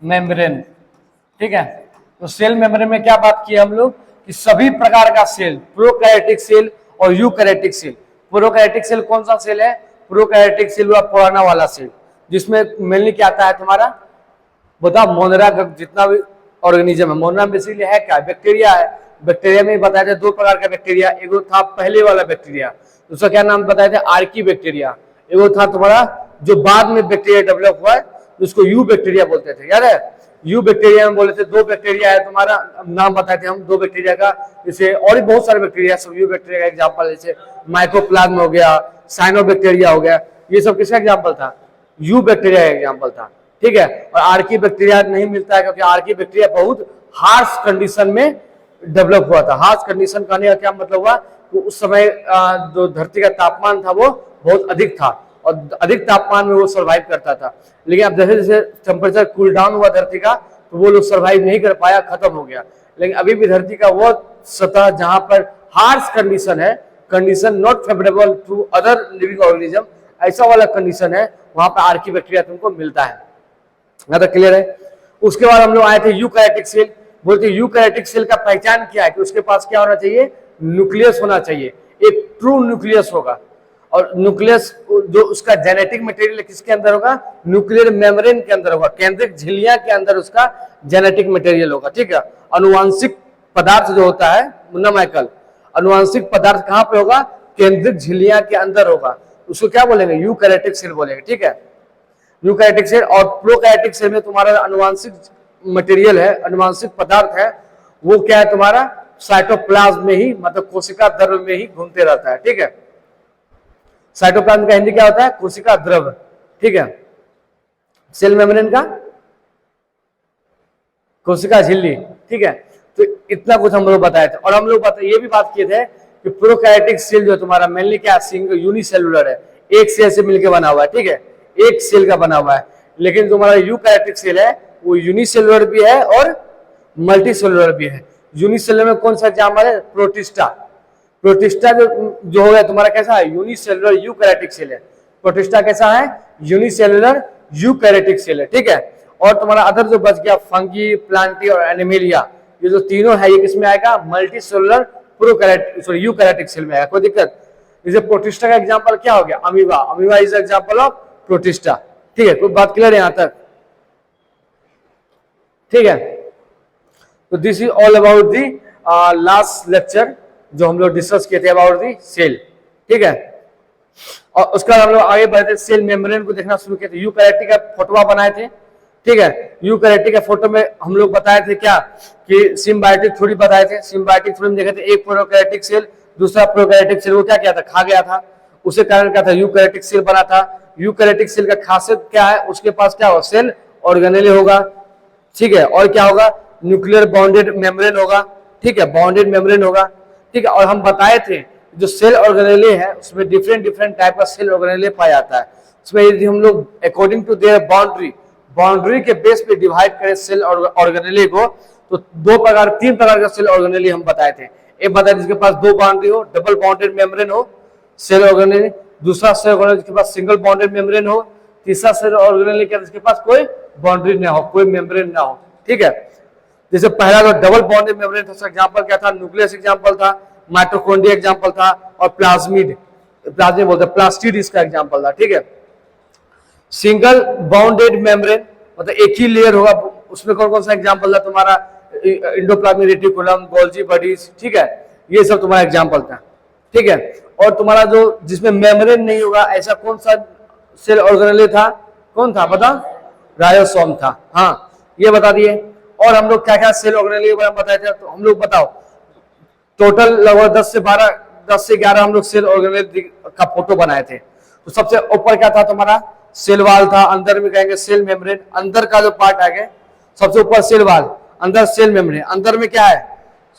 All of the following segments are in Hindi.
मेम्ब्रेन। ठीक है, तो सेल मेम्ब्रेन में क्या बात की हम लोग कि सभी प्रकार का सेल, प्रोकैरियोटिक सेल और यूकैरियोटिक सेल। प्रोकैरियोटिक सेल कौन सा सेल है? प्रोकैरियोटिक सेल हुआ पुराना वाला सेल, जिसमें मेनली क्या आता है तुम्हारा, बताओ, मोनरा का जितना भी ऑर्गेनिज्म है। मोनरा बेसिकली है क्या? बैक्टीरिया है। बैक्टीरिया में बताया था दो प्रकार का बैक्टीरिया, एक था पहले वाला बैक्टीरिया, उसका क्या नाम बताया था? Archie bacteria. एक था तुम्हारा जो बाद में बैक्टीरिया डेवलप हुआ है, उसको यू बैक्टीरिया बोलते थे, याद है? यू बैक्टीरिया में बोले थे दो बैक्टीरिया है तुम्हारा, नाम बताए थे हम दो बैक्टीरिया का, जैसे और भी बहुत सारे बैक्टीरिया, सब यू बैक्टीरिया का एग्जाम्पल, जैसे माइकोप्लाज्म हो गया, साइनोबैक्टीरिया हो गया, ये सब किसका एग्जाम्पल था? यू बैक्टीरिया का एग्जाम्पल था। ठीक है, और आर्की बैक्टीरिया नहीं मिलता है क्योंकि आर्की बैक्टीरिया बहुत हार्श कंडीशन में डेवलप हुआ था। हार्श कंडीशन कहने का क्या मतलब हुआ कि उस समय जो धरती का तापमान था वो बहुत अधिक था और अधिक तापमान में वो सर्वाइव करता था। लेकिन अब जैसे जैसे टेम्परेचर कूल डाउन हुआ धरती का, तो वो लोग सर्वाइव नहीं कर पाया, खत्म हो गया। लेकिन अभी भी धरती का वो सतह जहां पर हार्श कंडीशन है, condition not favourable to other living organism, ऐसा वाला कंडीशन है, वहां पर आर्की बैक्टीरिया तुमको मिलता है। तो क्लियर है? उसके बाद हम लोग आए थे यूकैरियोटिक सेल। बोलते यूकैरियोटिक सेल का पहचान क्या है कि उसके पास क्या होना चाहिए? न्यूक्लियस होना चाहिए, एक ट्रू न्यूक्लियस होगा। और न्यूक्लियस जो उसका जेनेटिक मटेरियल किसके अंदर होगा? न्यूक्लियर मेम्ब्रेन के अंदर होगा, केंद्रिक झिल्लियां के अंदर उसका जेनेटिक मटेरियल होगा। ठीक है, अनुवांशिक पदार्थ जो होता है मुन्ना माइकल, अनुवांशिक पदार्थ कहां पे होगा? केंद्रिक झिल्लियां के अंदर होगा। उसको क्या बोलेंगे? यूकैरियोटिक सेल बोलेंगे। ठीक है, यूकैरियोटिक सेल। और प्रोकैरियोटिक सेल में तुम्हारा अनुवांशिक मटेरियल है, अनुवांशिक पदार्थ है, वो क्या है तुम्हारा? साइटोप्लाज्म में ही, मतलब कोशिका द्रव्य में ही घूमते रहता है। ठीक है, साइटोप्लाज्म का हिंदी क्या होता है? कोशिका द्रव्य। ठीक है, सेल मेम्ब्रेन का कोशिका झिल्ली। ठीक है, तो इतना कुछ हम लोग बताए थे। और हम लोग ये भी बात किए थे कि प्रोकैरियोटिक सेल जो तुम्हारा मेनली क्या, सिंगल यूनिसेलुलर है, एक सेल से मिलकर बना हुआ है। ठीक है, एक सेल का बना हुआ है। लेकिन तुम्हारा यूकैरियोटिक सेल है वो यूनिसेलुलर भी है और मल्टी सेलुलर भी है। यूनिसेलुलर में कौन सा एग्जाम्पल है? प्रोटिस्टा। प्रोटिस्टा जो हो गया तुम्हारा कैसा है? यूनिसेलुलर यूकैरियोटिक सेल है। प्रोटिस्टा कैसा है? यूनिसेलुलर यूकैरियोटिक सेल है। ठीक है, और तुम्हारा अदर जो बच गया फंगी, प्लांटी और एनिमेलिया, ये जो तीनों है ये किसमें आएगा? Multicellular prokaryotic sorry eukaryotic cell में आएगा। कोई दिक्कत? जैसे प्रोटिस्टा का एग्जाम्पल क्या हो गया? Amoeba. Amoeba is example of protista. ठीक है, कोई बात क्लियर है यहां तक? ठीक है, तो this is all about the last lecture जो हम लोग डिस्कस किए थे अबाउट दी सेल। ठीक है, और उसके बाद हम लोग आगे बढ़ते सेल मेम्ब्रेन को देखना शुरू किए थे। यूकैरियोटिक का फोटोआ बनाए थे। ठीक है, यूकैरियोटिक के फोटो में हम लोग बताए थे क्या कि सिम्बायोटिक थ्योरी बताए थे। सिम्बायोटिक थ्योरी में देखे थे एक प्रोकैरियोटिक सेल दूसरा प्रोकैरियोटिक सेल को क्या किया था? खा गया था। उसके कारण क्या था? यूकैरियोटिक सेल बना था। यूकैरियोटिक सेल का खासियत क्या है? उसके पास क्या होगा? सेल ऑर्गेनेले होगा। ठीक है, और क्या होगा? न्यूक्लियर बाउंडेड मेम्ब्रेन होगा। ठीक है, बाउंडेड मेम्ब्रेन होगा। ठीक है, और हम बताए थे जो सेल ऑर्गेनेले है उसमें डिफरेंट डिफरेंट टाइप का सेल ऑर्गेनेले पाया जाता है। उसमें यदि हम लोग अकॉर्डिंग टू देयर बाउंड्री के बेस पे डिवाइड करें सेल ऑर्गेनेले को, तो तीन प्रकार का सेल ऑर्गेनेले हम बताए थे। एक बताया जिसके पास दो बाउंड्री हो, डबल बाउंडेड मेम्ब्रेन हो सेल ऑर्गेनेले। दूसरा सेल ऑर्गेनेले जिसके पास सिंगल बाउंडेड मेम्ब्रेन हो। तीसरा सेल ऑर्गेनेले क्या जिसके पास कोई बाउंड्री ना हो, कोई मेम्ब्रेन ना हो। ठीक है, जैसे पहला जो डबल बॉन्डेड मेम्ब्रेन था उसका एग्जांपल क्या था? न्यूक्लियस एग्जांपल था, माइटोकॉन्ड्रिया एग्जांपल था और प्लाज्मिड बोलते प्लास्टिड इसका एग्जांपल था। ठीक है, सिंगल बाउंडेड मेम्ब्रेन मतलब एक ही लेयर होगा, उसमें कौन कौन सा एग्जांपल था तुम्हारा? Endoplasmic reticulum, Golgi bodies. ठीक है, ये सब तुम्हारा एग्जांपल था। ठीक है, और तुम्हारा जो जिसमें मेम्ब्रेन नहीं होगा ऐसा कौन सा सेल ऑर्गेनेले था? कौन था बता? राइबोसोम था। हाँ, ये बता दिए। और हम लोग क्या क्या सेल ऑर्गेनेले के बारे में बताए थे, तो हम लोग बताओ टोटल लगभग 10 से 11 हम लोग सेल ऑर्गेनेले का फोटो बनाए थे। तो सबसे ऊपर क्या था तुम्हारा? सेल वाल था, अंदर में कहेंगे सेल मेम्ब्रेन, अंदर का जो पार्ट आ गया सबसे ऊपर सेल वाल, अंदर सेल मेम्ब्रेन। अंदर में क्या है?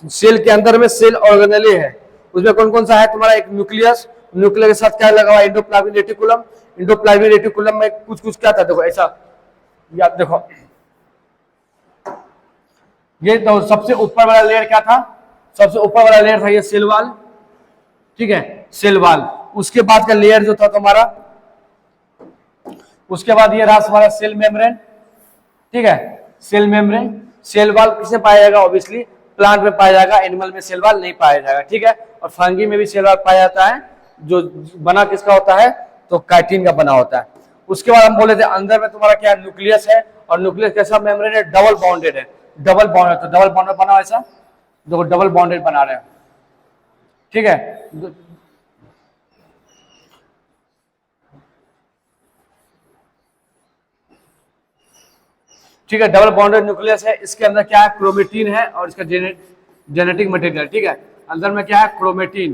सेल के अंदर में सेल ऑर्गेनेले है। उसमें कौन कौन सा है तुम्हारा? एक न्यूक्लियस, न्यूक्लियस के साथ क्या लगा हुआ? Endoplasmic reticulum. एंडोप्लाज्मिक रेटिकुलम में कुछ कुछ क्या था? देखो ऐसा, याद देखो, ये तो सबसे ऊपर वाला लेयर क्या था? सबसे ऊपर वाला लेयर था ये सेल वाल। ठीक है, सेल वाल। उसके बाद का लेयर जो था तुम्हारा, उसके बाद ये रहा हमारा सेल मेम्ब्रेन। ठीक है, सेल मेम्ब्रेन। सेल वॉल किसमें पाया जाएगा? ऑब्वियसली प्लांट में पाया जाएगा, एनिमल में सेल वॉल नहीं पाया जाएगा, ठीक है। और फंगी में भी सेल वॉल पाया जाता है, जो बना किसका होता है? तो काइटिन का बना होता है। उसके बाद हम बोले थे अंदर में तुम्हारा क्या न्यूक्लियस है, और न्यूक्लियस कैसा मेम्ब्रेन है? डबल बॉन्डेड है, डबल बॉन्डेड। तो डबल बॉन्डेड बना ऐसा, देखो डबल बॉन्डेड बना रहे हैं, ठीक है। ठीक है, डबल बॉन्डेड न्यूक्लियस है। इसके अंदर क्या है? क्रोमेटिन है, और इसका जेनेटिक मटेरियल, ठीक है। अंदर में क्या है? क्रोमेटिन,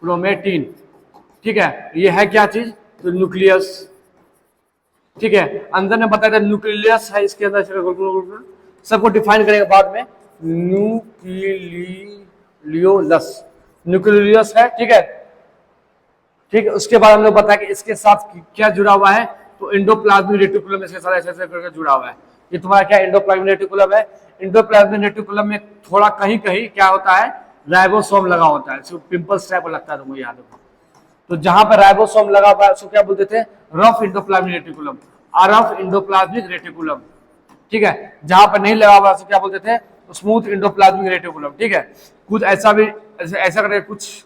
क्रोमेटिन, ठीक है। ये है क्या चीज? तो न्यूक्लियस, ठीक है। अंदर में बताया था न्यूक्लियस है, इसके अंदर सबको डिफाइन करेंगे बाद में। न्यूक्लियोलस, न्यूक्लियस है, ठीक है, ठीक है। उसके बाद हम लोग बताया कि इसके साथ क्या जुड़ा हुआ है? तो एंडोप्लाज्मिक रेटिकुलम इसके साथ ऐसे करके जुड़ा हुआ है। ये तुम्हारा क्या एंडोप्लाज्मिक रेटिकुलम है। एंडोप्लाज्मिक रेटिकुलम में थोड़ा कहीं कहीं क्या होता है? राइबोसोम लगा होता है, पिंपल्स टाइप लगता है तुमको याद हो। तो जहां पर राइबोसोम लगा हुआ है उसको क्या बोलते थे? Rough endoplasmic reticulum, rough endoplasmic reticulum, ठीक है। जहां पर नहीं लगा हुआ उसको क्या बोलते थे? स्मूथ एंडोप्लाज्मिक रेटिकुलम, ठीक है। कुछ ऐसा भी ऐसा करके कुछ,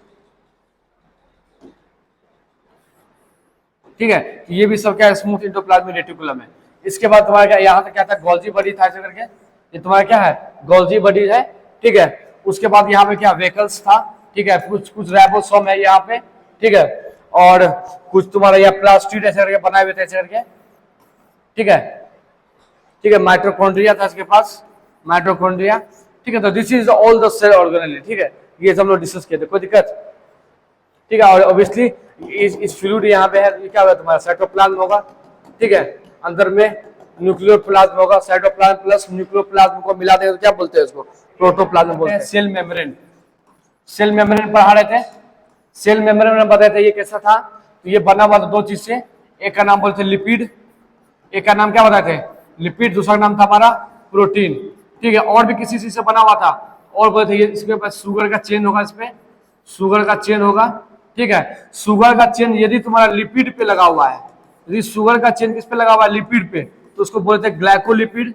ठीक है। ये भी सब क्या है? स्मूथ एंडोप्लाज्मिक रेटिकुलम है। इसके बाद तुम्हारा क्या यहाँ तक क्या था? गोल्जी बॉडी था ऐसे करके, ये तुम्हारा क्या है? गोल्जी बॉडी है, ठीक है। उसके बाद यहाँ पे क्या? वेकल्स था, ठीक है। कुछ कुछ राइबोसोम है यहाँ पे, ठीक है। और कुछ तुम्हारा यहाँ प्लास्टिड ऐसे करके बनाए हुए थे ऐसे करके, ठीक है, ठीक है। माइटोकॉन्ड्रिया था इसके पास, माइटोकॉन्ड्रिया, ठीक है। तो this is all the cell organelle, ठीक है। ये हम लोग डिस्कस किए थे, कोई दिक्कत? ठीक है। और ऑब्वियसली इस फ्लूइड यहाँ पे है, ये क्या होगा? तुम्हारा साइटोप्लाज्म होगा, ठीक है। अंदर में न्यूक्लियोप्लाज्म होगा, साइटोप्लाज्म प्लस न्यूक्लियोप्लाज्म को मिला देंगे तो क्या बोलते हैं? इसको प्रोटोप्लाज्म बोलते हैं। सेल मेम्ब्रेन, सेल मेम्ब्रेन पढ़ा रहे थे। सेल मेम्ब्रेन में बताया था ये कैसा था? तो ये बना हुआ था दो चीज से, एक का नाम बोलते थे लिपिड, एक का नाम क्या बताए थे? लिपिड, दूसरा नाम था हमारा प्रोटीन, ठीक है। और भी किसी चीज से बना हुआ था, और बोलते थे इसके पास शुगर का चेन होगा, इसमें शुगर का चेन होगा, ठीक है। शुगर का चेन यदि तुम्हारा लिपिड पे लगा हुआ है, यदि शुगर का चेन किस पे लगा हुआ है? लिपिड पे, तो उसको बोलते हैं ग्लाइकोलिपिड,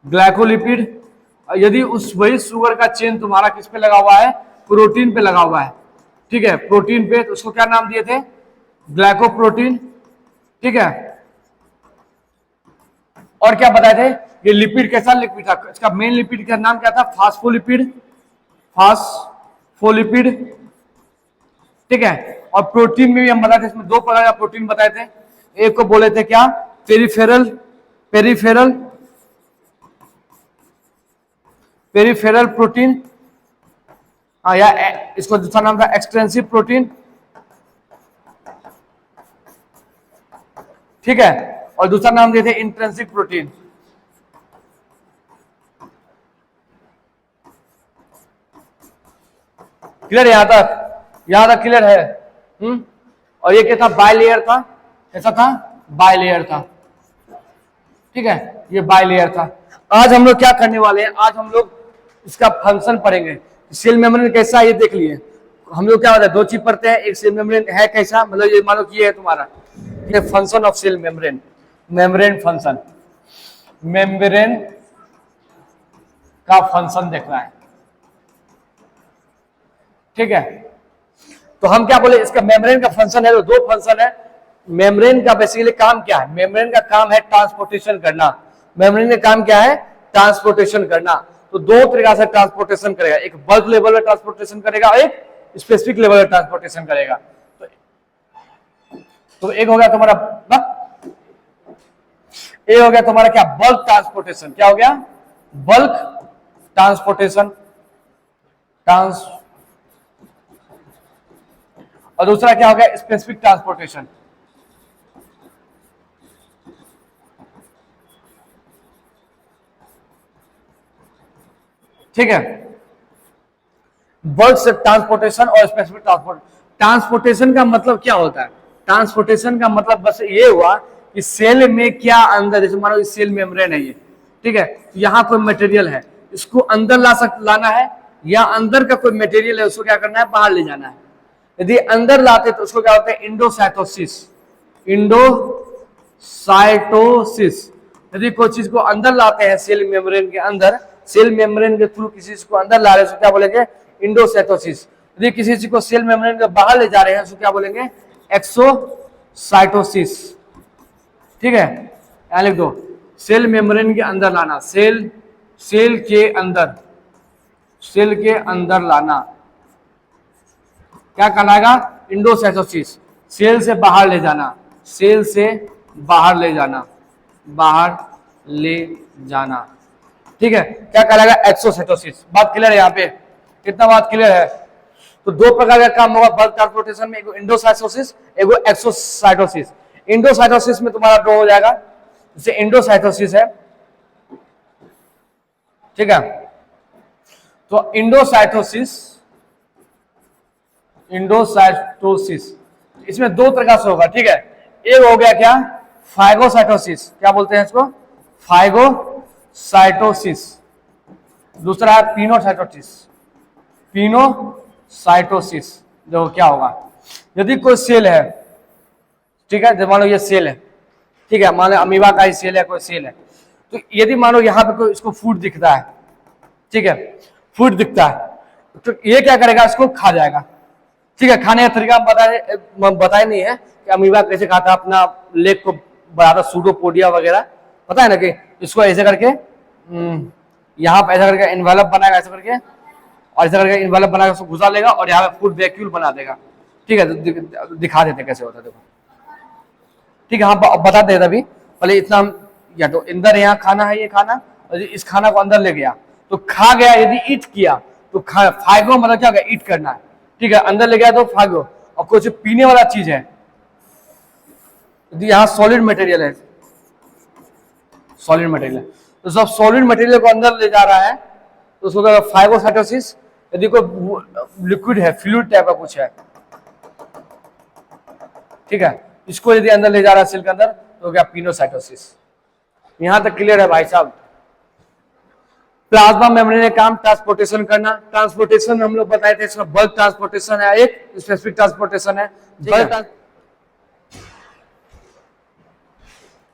ग्लाइकोलिपिड। यदि उस वही शुगर का चेन तुम्हारा किस पे लगा हुआ है? प्रोटीन पे लगा हुआ है, ठीक है, प्रोटीन पे, तो उसको क्या नाम दिए थे? ग्लाइकोप्रोटीन, ठीक है। और क्या बताए थे? ये लिपिड कैसा लिपिड था? इसका मेन लिपिड का नाम क्या था? फास्फोलिपिड, फास्फोलिपिड, ठीक है। और प्रोटीन में भी हम बताए थे, इसमें दो प्रकार का प्रोटीन बताए थे। एक को बोले थे क्या? पेरिफेरल, पेरिफेरल, पेरिफेरल प्रोटीन, या इसको दूसरा नाम था एक्सटेंसिव प्रोटीन, ठीक है। और दूसरा नाम दिए थे इंट्रिंसिक प्रोटीन, क्लियर? यहां तक क्लियर है? और ये क्या था? बाइलेयर था, कैसा था? बाइलेयर था, ठीक है। ये बाइलेयर था। आज हम लोग क्या करने वाले हैं? आज हम लोग इसका फंक्शन पढ़ेंगे। सेल मेम्ब्रेन कैसा है ये देख लिए। हम लोग क्या होता है? दो चीज पढ़ते हैं, एक सेल मेम्ब्रेन है कैसा, मतलब ये मानो कि ये है तुम्हारा, ये function of cell membrane, membrane function, membrane का फंक्शन देखना है, ठीक है। तो हम क्या बोले? इसका मेम्ब्रेन का फंक्शन है, तो दो फंक्शन है। मेम्ब्रेन का बेसिकली काम क्या है? मेम्ब्रेन का काम है ट्रांसपोर्टेशन करना। मेम्ब्रेन का काम क्या है? ट्रांसपोर्टेशन करना। तो दो तरीका से ट्रांसपोर्टेशन करेगा, एक बल्क लेवल में ट्रांसपोर्टेशन करेगा, एक स्पेसिफिक लेवल में ट्रांसपोर्टेशन करेगा। तो एक हो गया तुम्हारा एक हो गया तुम्हारा क्या? Bulk transportation. क्या हो गया? बल्क ट्रांसपोर्टेशन, और दूसरा क्या हो गया? Specific transportation. ठीक है, बल्क ट्रांसपोर्टेशन और स्पेसिफिक ट्रांसपोर्टेशन का मतलब क्या होता है? ट्रांसपोर्टेशन का मतलब बस ये हुआ कि सेल में क्या अंदर, जैसे मानो सेल मेम्ब्रेन है ये, ठीक है, तो यहाँ कोई मटेरियल है, इसको अंदर लाना है, या अंदर का कोई मटेरियल है उसको क्या करना है? बाहर ले जाना है। यदि अंदर लाते तो उसको क्या होता है? Endocytosis, endocytosis. यदि कोई चीज को अंदर लाते हैं सेल मेम्ब्रेन के अंदर, सेल मेम्ब्रेन के थ्रू किसी चीज को अंदर ला रहे हैं, क्या बोलेंगे? इंडोसाइटोसिस। यदि किसी चीज को सेल मेम्ब्रेन के बाहर ले जा रहे हैं तो क्या बोलेंगे? एक्सोसाइटोसिस। ठीक है, यहां लिख दो, सेल मेम्ब्रेन के अंदर लाना, सेल के अंदर लाना क्या कहलाएगा? इंडोसाइटोसिस। सेल से बाहर ले जाना, सेल से बाहर ले जाना, ठीक है, क्या कहलाएगा? एक्सोसाइटोसिस। बात क्लियर है? यहाँ पे कितना बात क्लियर है? तो दो प्रकार का काम होगा बल्क ट्रांसपोर्टेशन में, एक इंडोसाइटोसिस, एक एक्सोसाइटोसिस। इंडोसाइटोसिस में तुम्हारा ड्रॉ हो जाएगा, जैसे इंडोसाइटोसिस है, ठीक है। तो इंडोसाइटोसिस इसमें दो प्रकार से होगा, ठीक है। एक हो गया क्या? फाइगोसाइटोसिस। क्या बोलते हैं इसको? फाइगोसाइटोसिस। दूसरा है पिनोसाइटोसिस। देखो क्या होगा, यदि कोई सेल है, ठीक है, मान लो ये सेल है, ठीक है, मान लो अमीबा का ही सेल है, कोई सेल है, तो यदि मान लो यहाँ पे कोई इसको फूड दिखता है, ठीक है, फूड दिखता है, तो ये क्या करेगा? इसको खा जाएगा, ठीक है। खाने का तरीका बताया नहीं है कि अमीबा कैसे खाता है, अपना लेग को बढ़ाता, सूडोपोडिया वगैरह, पता है ना, कि इसको ऐसे करके यहाँ पे ऐसा करके इन्वेलप बनाएगा, ऐसा करके, और ऐसा करके इन्वेलप बनाकर उसको घुसा लेगा और यहाँ पे फूड वैक्यूल बना देगा, ठीक है। तो दिखा देते कैसे होता है, देखो, ठीक है। हाँ, बता देता अभी, पहले इतना या तो अंदर यहाँ खाना है, ये खाना, और इस खाना को अंदर ले गया तो खा गया, यदि ईट किया तो फाइगो मतलब क्या होगा? ईट करना है, ठीक है, अंदर ले गया तो फाइगो। और कुछ पीने वाला चीज है, यदि यहाँ सॉलिड मटेरियल है, तो सब सॉलिड मटेरियल को अंदर ले जा रहा है तो उसको क्या? फाइगोसाइटोसिस। यदि कोई लिक्विड है, फ्लूइड टाइप का कुछ है, ठीक है, इसको यदि अंदर ले जा रहा है सेल के अंदर तो क्या? पिनोसाइटोसिस। यहां तक क्लियर है भाई साहब? प्लाज्मा मेम्ब्रेन का काम ट्रांसपोर्टेशन करना। ट्रांसपोर्टेशन हम लोग बताए थे, इसमें बल्क ट्रांसपोर्टेशन है, एक स्पेसिफिक ट्रांसपोर्टेशन है।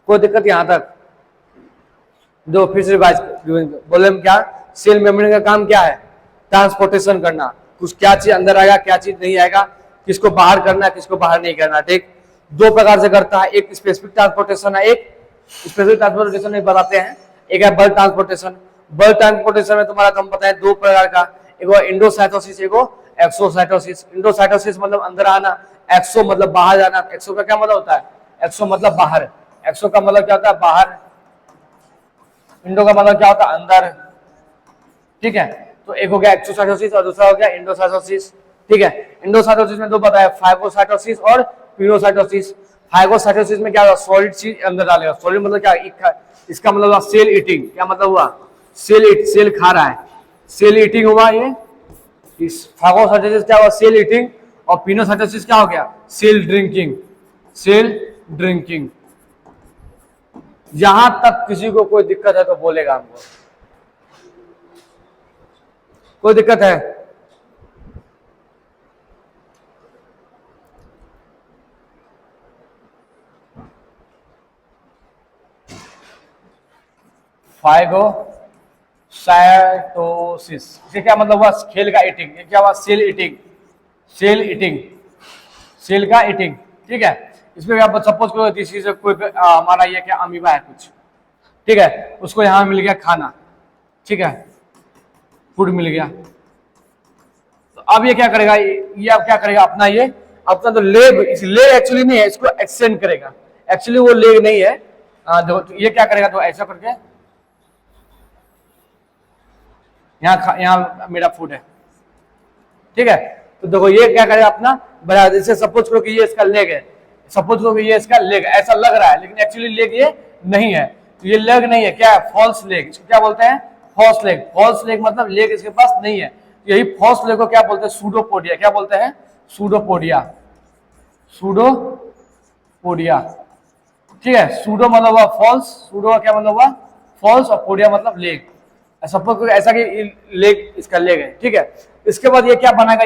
कोई दिक्कत यहां तक? दो फिर से बोले हम क्या? सेल मेम्ब्रेन का काम क्या है? ट्रांसपोर्टेशन करना। कुछ क्या चीज अंदर आएगा, क्या चीज नहीं आएगा, किसको बाहर करना, किसको बाहर नहीं करना, ठीक। दो प्रकार से करता है, एक स्पेसिफिक ट्रांसपोर्टेशन है, एक स्पेसिफिक ट्रांसपोर्टेशन में बताते हैं, एक है बल्क ट्रांसपोर्टेशन। बल्क ट्रांसपोर्टेशन में तुम्हारा हम बताए दो प्रकार का, एक इंडोसाइटोसिस, एक एक्सोसाइटोसिस। इंडोसाइटोसिस मतलब अंदर आना, एक्सो मतलब बाहर जाना। एक्सो का क्या मतलब होता है? एक्सो मतलब बाहर, एक्सो का मतलब क्या होता है? बाहर। इंडो का मतलब क्या होता है? अंदर, ठीक है। तो एक हो गया एक्सोसाइटोसिस और दूसरा हो गया इंडोसाइटोसिस, ठीक है। इंडोसाइटोसिस में दो बताया, फाइगोसाइटोसिस और पिनोसाइटोसिस। फाइगोसाइटोसिस में क्या होगा? सॉलिड चीज अंदर डालेगा। सॉलिड मतलब क्या? इसका मतलब हुआ सेल ईटिंग। क्या मतलब हुआ? सेल खा रहा है, सेल ईटिंग हुआ ये। फाइगोसाइटोसिस क्या हुआ? Cell eating. और पिनोसाइटोसिस क्या हो गया? Cell drinking. यहां तक किसी को कोई दिक्कत है तो बोलेगा हमको। कोई दिक्कत है? फाइगोसाइटोसिस, इसका क्या मतलब हुआ? खेल का ईटिंग। ये क्या हुआ? सेल ईटिंग, सेल का ईटिंग, ठीक है। इसमें आप सपोज करो किसी से कोई हमारा ये क्या अमीबा है कुछ, ठीक है, उसको यहाँ मिल गया खाना, ठीक है, फूड मिल गया, तो अब ये क्या करेगा? ये अब क्या करेगा? अपना तो लेग एक्चुअली नहीं है, इसको एक्सटेंड करेगा। एक्चुअली वो लेग नहीं है, तो ये क्या करेगा? तो ऐसा करके यहाँ मेरा फूड है, ठीक है। तो देखो ये क्या करेगा? अपना बना। जैसे सपोज करो कि ये इसका लेग है, सपोज करो कि ये इसका लेग, ऐसा लग रहा है लेकिन एक्चुअली लेग ये नहीं है। तो ये लेग नहीं है, क्या है? False leg. इसको क्या बोलते हैं? False leg. फॉल्स लेग मतलब लेग इसके पास नहीं है। यही फॉल्स लेग को क्या बोलते हैं? सूडोपोडिया। क्या बोलते हैं? सूडोपोडिया, ठीक है। सूडो मतलब हुआ फॉल्स, सूडो का क्या मतलब हुआ? फॉल्स, और पोडिया मतलब लेग। सपोज ऐसा कि लेग, इसका लेग है, ठीक है। इसके बाद ये क्या बनाएगा?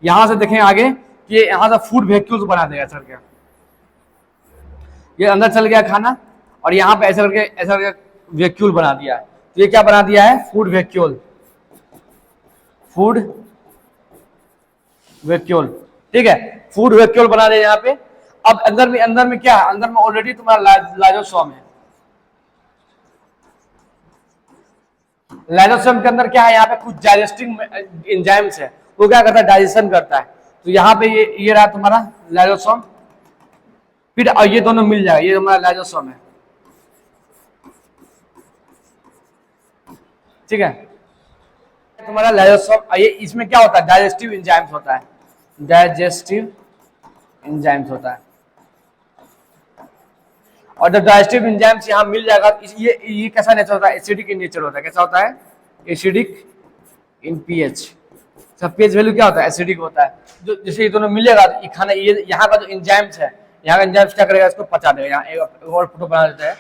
यहां से देखें आगे कि ये यहां से फूड वैक्यूल्स बना देगा। चल गया ये अंदर, चल गया खाना, और यहाँ पे ऐसा करके वैक्यूल बना दिया है। तो ये क्या बना दिया है? फूड वैक्यूल, फूड वैक्यूल, ठीक है, फूड वैक्यूल बना दिया यहाँ पे। अब अंदर में क्या है? अंदर में ऑलरेडी तुम्हारा लाइसोसोम है। लाइसोसोम के अंदर क्या है? यहाँ पे कुछ डाइजेस्टिंग एंजाइम्स है, वो क्या करता है? डाइजेशन करता है। तो यहाँ पे ये रहा तुम्हारा लाइसोसोम, फिर ये दोनों मिल जाएगा, ये हमारा लाइसोसोम है, ठीक है, तुम्हारा लाइसोसोम। ये इसमें क्या होता है? डाइजेस्टिव एंजाइम्स होता है, डाइजेस्टिव एंजाइम्स होता है। और जब डाइजेस्टिव एंजाइम्स यहाँ मिल जाएगा, ये कैसा नेचर होता है? एसिडिक इन नेचर होता है। कैसा होता है? Acidic in pH. सब पीएच वैल्यू क्या होता है? एसिडिक होता है। जो जैसे ये दोनों मिलेगा तो ये खाना, ये यहाँ का जो एंजाइम्स है, यहाँ का एंजाइम्स क्या करेगा? इसको पचा देगा। यहाँ एक और फोटो बना देते हैं,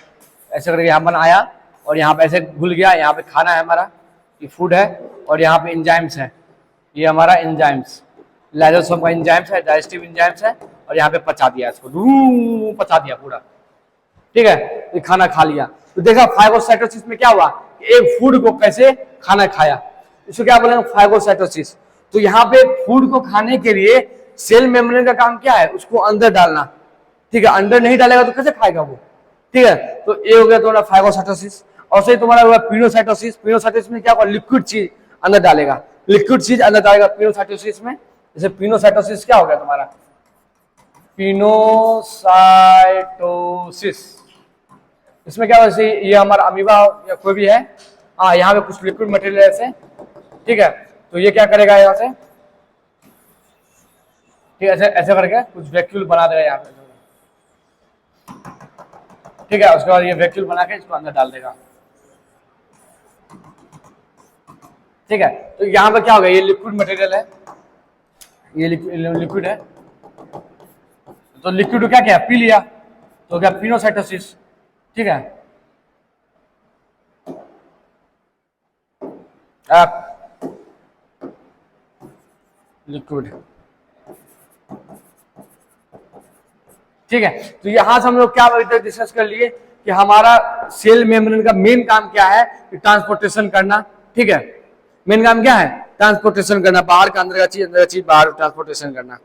ऐसे करके यहाँ बनाया और यहाँ पे ऐसे घुल गया। यहाँ पे खाना है हमारा, ये फूड है, और यहाँ पे एंजाइम्स है, ये हमारा एंजाइम्स, लाइसोसोम का एंजाइम्स है, डाइजेस्टिव एंजाइम्स है, और यहाँ पे पचा दिया, इसको पचा दिया पूरा, ठीक है। ये खाना खा लिया तो देखा फाइगोसाइटोसिस में क्या हुआ? एक फूड को कैसे खाना खाया, इसको क्या बोलेंगे? फाइगोसाइटोसिस। तो यहाँ पे फूड को खाने के लिए सेल मेम्ब्रेन का काम क्या है? उसको अंदर डालना, ठीक है। अंदर नहीं डालेगा तो कैसे खाएगा वो, ठीक है। तो ये हो गया तुम्हारा फाइगोसाइटोसिस। और सही तुम्हारा हुआ पिनोसाइटोसिस। पिनोसाइटोसिस में क्या होगा? लिक्विड चीज अंदर डालेगा, लिक्विड चीज अंदर डालेगा पिनोसाइटोसिस में। जैसे पिनोसाइटोसिस क्या हो गया तुम्हारा? पिनोसाइटोसिस, इसमें क्या होगा? ये हमारा अमीबा या कोई भी है, हाँ, यहाँ पे कुछ लिक्विड मटेरियल ऐसे, ठीक है। तो ये क्या करेगा? यहाँ से, ठीक है, ऐसे करके कुछ वैक्यूल बना देगा यहाँ पे, ठीक है। उसके बाद ये वैक्यूल बना के इसको अंदर डाल देगा, ठीक है। तो यहाँ पे क्या होगा? ये लिक्विड मटेरियल है, ये लिक्विड है, तो लिक्विड को क्या किया? पी लिया, तो क्या? पिनोसाइटोसिस, ठीक है। लिक्विड, ठीक है। तो यहां से हम लोग क्या डिस्कस कर लिए कि हमारा सेल मेम्ब्रेन का मेन काम क्या है? कि ट्रांसपोर्टेशन करना, ठीक है। मेन काम क्या है? ट्रांसपोर्टेशन करना, बाहर का अंदर का चीज, अंदर का चीज बाहर ट्रांसपोर्टेशन करना।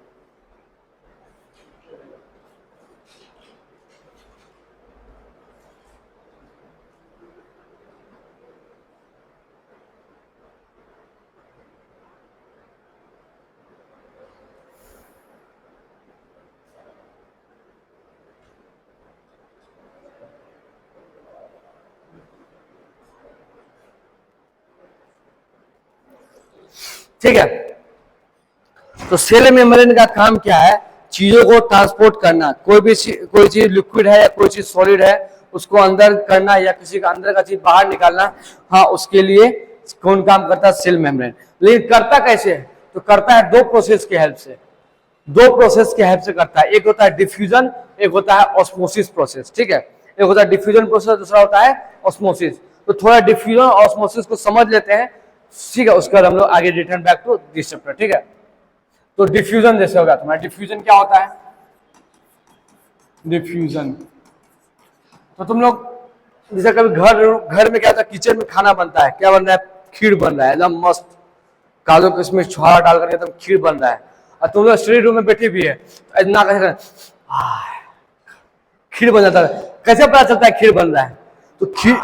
ठीक है। तो सेल मेम्ब्रेन का काम क्या है? चीजों को ट्रांसपोर्ट करना। कोई चीज लिक्विड है या कोई चीज सॉलिड है, उसको अंदर करना या किसी का अंदर का चीज बाहर निकालना, हाँ, उसके लिए कौन काम करता है? Cell membrane. लेकिन करता कैसे है? तो करता है दो प्रोसेस के हेल्प से, दो प्रोसेस के हेल्प से करता है। एक होता है डिफ्यूजन, एक होता है ऑस्मोसिस प्रोसेस, ठीक है। एक होता है डिफ्यूजन प्रोसेस, दूसरा होता है ऑस्मोसिस। तो थोड़ा डिफ्यूजन और ऑस्मोसिस को समझ लेते हैं, ठीक है। उसके बाद हम लोग आगे return back to this chapter, ठीक है। तो डिफ्यूजन जैसे होगा तुम्हारा, डिफ्यूजन क्या होता है? डिफ्यूजन, तो तुम लोग जैसे कभी घर में क्या होता है? किचन में खाना बनता है, क्या बन रहा है? खीर बन रहा है, एकदम मस्त काजू किशमिश छोड़ा डाल करके एकदम खीर बन रहा है, और तुम लोग स्टडी रूम में बैठे भी है, इतना कैसे खीर बन जाता है। कैसे पता चलता है खीर बन रहा है? तो खीर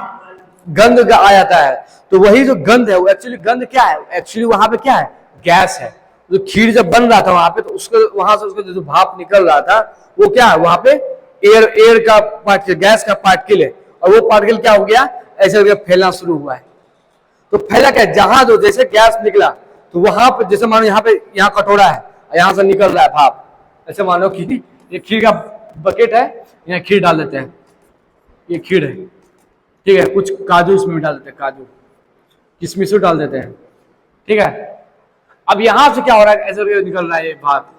गंध आ जाता है। तो वही जो गंध है, वो एक्चुअली गंध क्या है? एक्चुअली वहां पे क्या है? गैस है। जो खीर जब बन रहा था वहां पे, तो उसको वहां से उसको जो भाप निकल रहा था, वो क्या है? वहां पे एयर का पार्टिकल, गैस का पार्टिकल है, और वो पार्टिकल क्या हो गया? ऐसे करके फैलना शुरू हुआ है। तो फैला क्या? जहां जो जैसे गैस निकला, तो वहां पे जैसे मानो यहाँ पे, यहाँ कटोरा है, यहाँ से निकल रहा है भाप, ऐसे मानो कि ये खीर का बकेट है, यहाँ खीर डाल देते हैं, ये खीर है, ठीक है। कुछ काजू इसमें भी डाल देते हैं, काजू किशमिश डाल देते हैं, ठीक है। अब यहां से क्या हो रहा है? ऐसे निकल रहा है ये भाप।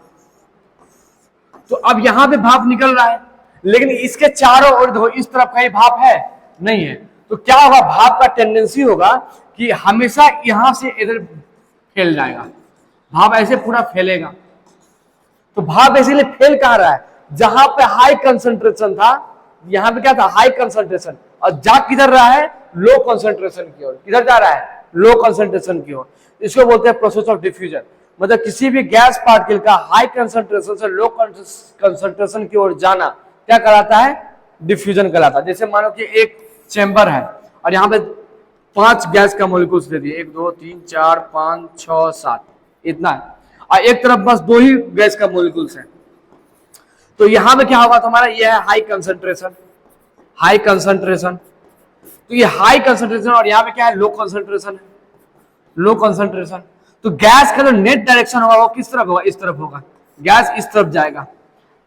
तो अब यहां पे भाप निकल रहा है, लेकिन इसके चारों ओर देखो, इस तरफ कहीं भाप है नहीं है। तो क्या होगा? भाप का टेंडेंसी होगा कि हमेशा यहां से इधर फैल जाएगा, भाप ऐसे पूरा फैलेगा। तो भाप इसीलिए फैल कहां रहा है? जहां पे हाई कंसंट्रेशन था, यहाँ पे क्या था, हाई कंसंट्रेशन, और जा किधर रहा है, लो कंसंट्रेशन की ओर। किधर जा रहा है, लो कंसंट्रेशन की ओर। इसको बोलते हैं प्रोसेस ऑफ डिफ्यूजन। मतलब किसी भी गैस पार्टिकल का हाई कंसंट्रेशन से लो कंसंट्रेशन की ओर जाना क्या कहलाता है, डिफ्यूजन कहलाता है। जैसे मानो कि एक चेंबर है और यहाँ पे 5 गैस का मॉलिक्यूल्स दे दिए, 1 2 3 4 5 6 7, इतना है, और एक तरफ बस 2 ही गैस का मॉलिक्यूल्स है। तो यहां पे क्या होगा तुम्हारा, ये है हाई कंसंट्रेशन, हाई कंसंट्रेशन। तो ये हाई कंसंट्रेशन और यहाँ पे क्या है, लो कंसंट्रेशन है, लो कंसंट्रेशन। तो गैस का जो नेट डायरेक्शन होगा वो किस तरफ होगा, इस तरफ होगा। गैस इस तरफ जाएगा,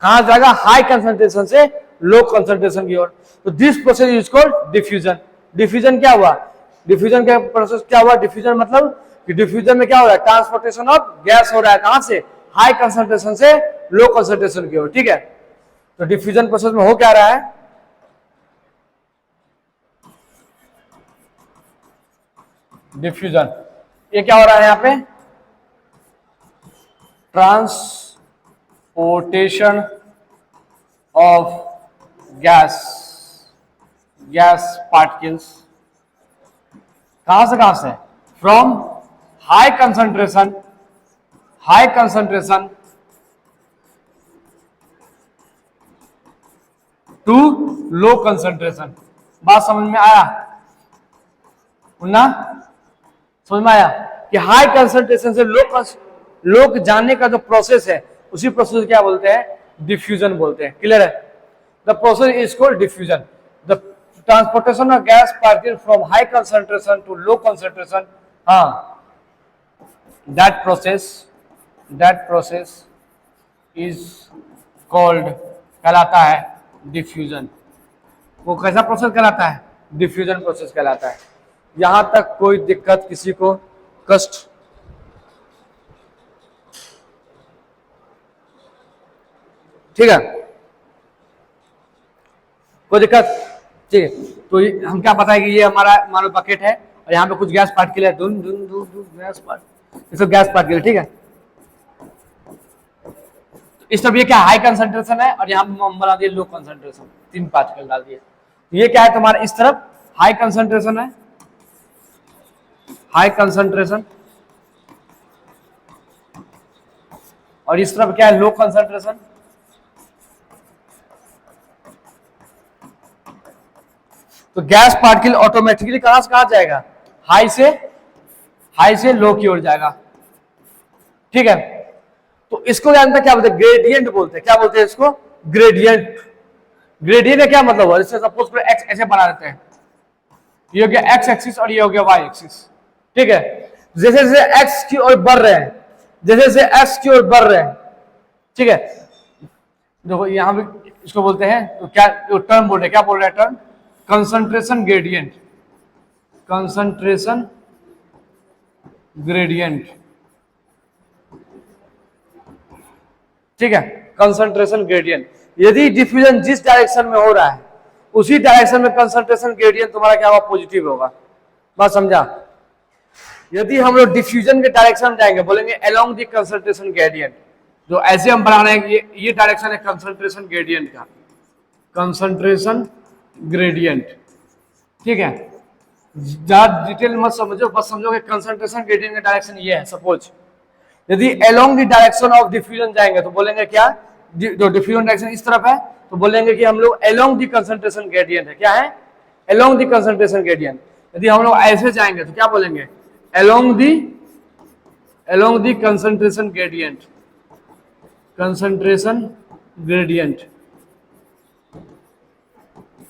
कहां जाएगा, हाई कंसंट्रेशन से लो कंसंट्रेशन की ओर। तो this process is called diffusion. Diffusion क्या हुआ, डिफ्यूजन का प्रोसेस क्या हुआ, डिफ्यूजन मतलब कि डिफ्यूजन में क्या हो रहा है, ट्रांसपोर्टेशन ऑफ गैस हो रहा है, कहां से, हाई कंसंट्रेशन से लो कंसंट्रेशन की ओर। ठीक है, तो डिफ्यूजन प्रोसेस में हो क्या रहा है, डिफ्यूजन, ये क्या हो रहा है यहाँ पे, transportation of gas, gas particles, कहां से, from high concentration, high concentration to low concentration. बात समझ में आया ना, समझ में आया कि हाई कंसंट्रेशन से लो जाने का जो प्रोसेस है उसी प्रोसेस क्या बोलते हैं, डिफ्यूजन बोलते हैं। क्लियर है, the process is called diffusion, the transportation of gas particle from high concentration to low concentration. हाँ, दैट प्रोसेस इज कॉल्ड, कहलाता है डिफ्यूजन। वो कैसा प्रोसेस कहलाता है, डिफ्यूजन प्रोसेस कहलाता है। यहां तक कोई दिक्कत, किसी को कष्ट, ठीक है, कोई दिक्कत, ठीक है। तो हम क्या बताए कि ये हमारा मानो बकेट है और यहाँ पे कुछ गैस पार्टिकल है, धुन धुन धुन धुन गैस पार्टिकल, ये सब गैस पार्टिकल, ठीक है। इस तरफ ये क्या हाई कंसंट्रेशन है और यहाँ पे हम बना दिए लो कंसंट्रेशन, 3 पार्टिकल डाल दिए। ये क्या है तुम्हारा, इस तरफ हाई कंसंट्रेशन है, हाई कंसंट्रेशन, और इस तरफ क्या है, लो कंसंट्रेशन। तो गैस पार्टिकल ऑटोमेटिकली कहां से कहां जाएगा, हाई से लो की ओर जाएगा। ठीक है, तो इसको जानते क्या बोलते हैं, ग्रेडियंट बोलते हैं। क्या बोलते हैं इसको, ग्रेडियंट। ग्रेडियंट का क्या मतलब है, जैसे सपोज करो एक्स ऐसे बना देते हैं, ये हो गया एक्स एक्सिस और ये हो गया वाई एक्सिस। ठीक है, जैसे जैसे एक्स की ओर बढ़ रहे हैं, जैसे जैसे एक्स की ओर बढ़ रहे हैं, ठीक है, देखो यहां पे इसको बोलते हैं, तो क्या टर्म बोल रहे हैं, क्या बोल रहे हैं term, concentration gradient, concentration gradient. ठीक है, कंसंट्रेशन ग्रेडियंट। यदि डिफ्यूजन जिस डायरेक्शन में हो रहा है उसी डायरेक्शन में कंसंट्रेशन ग्रेडियंट तुम्हारा क्या होगा, पॉजिटिव होगा। बात समझा, यदि हम लोग डिफ्यूजन के डायरेक्शन में जाएंगे, बोलेंगे अलोंग द कंसंट्रेशन ग्रेडियंट, जो ऐसे हम बना रहे हैं, ये डायरेक्शन है कंसंट्रेशन ग्रेडियंट का, कंसंट्रेशन ग्रेडियंट। ठीक है, ज्यादा डिटेल मत समझो, बस समझो कि कंसंट्रेशन ग्रेडियंट का डायरेक्शन ये है। सपोज यदि along the direction of diffusion जाएंगे तो बोलेंगे क्या, जो डिफ्यूजन डायरेक्शन इस तरफ है तो बोलेंगे कि हम लोग अलोंग द कंसंट्रेशन ग्रेडियंट है। क्या है, अलोंग द कंसंट्रेशन ग्रेडियंट। यदि हम लोग ऐसे जाएंगे तो क्या बोलेंगे, along the concentration gradient, concentration gradient.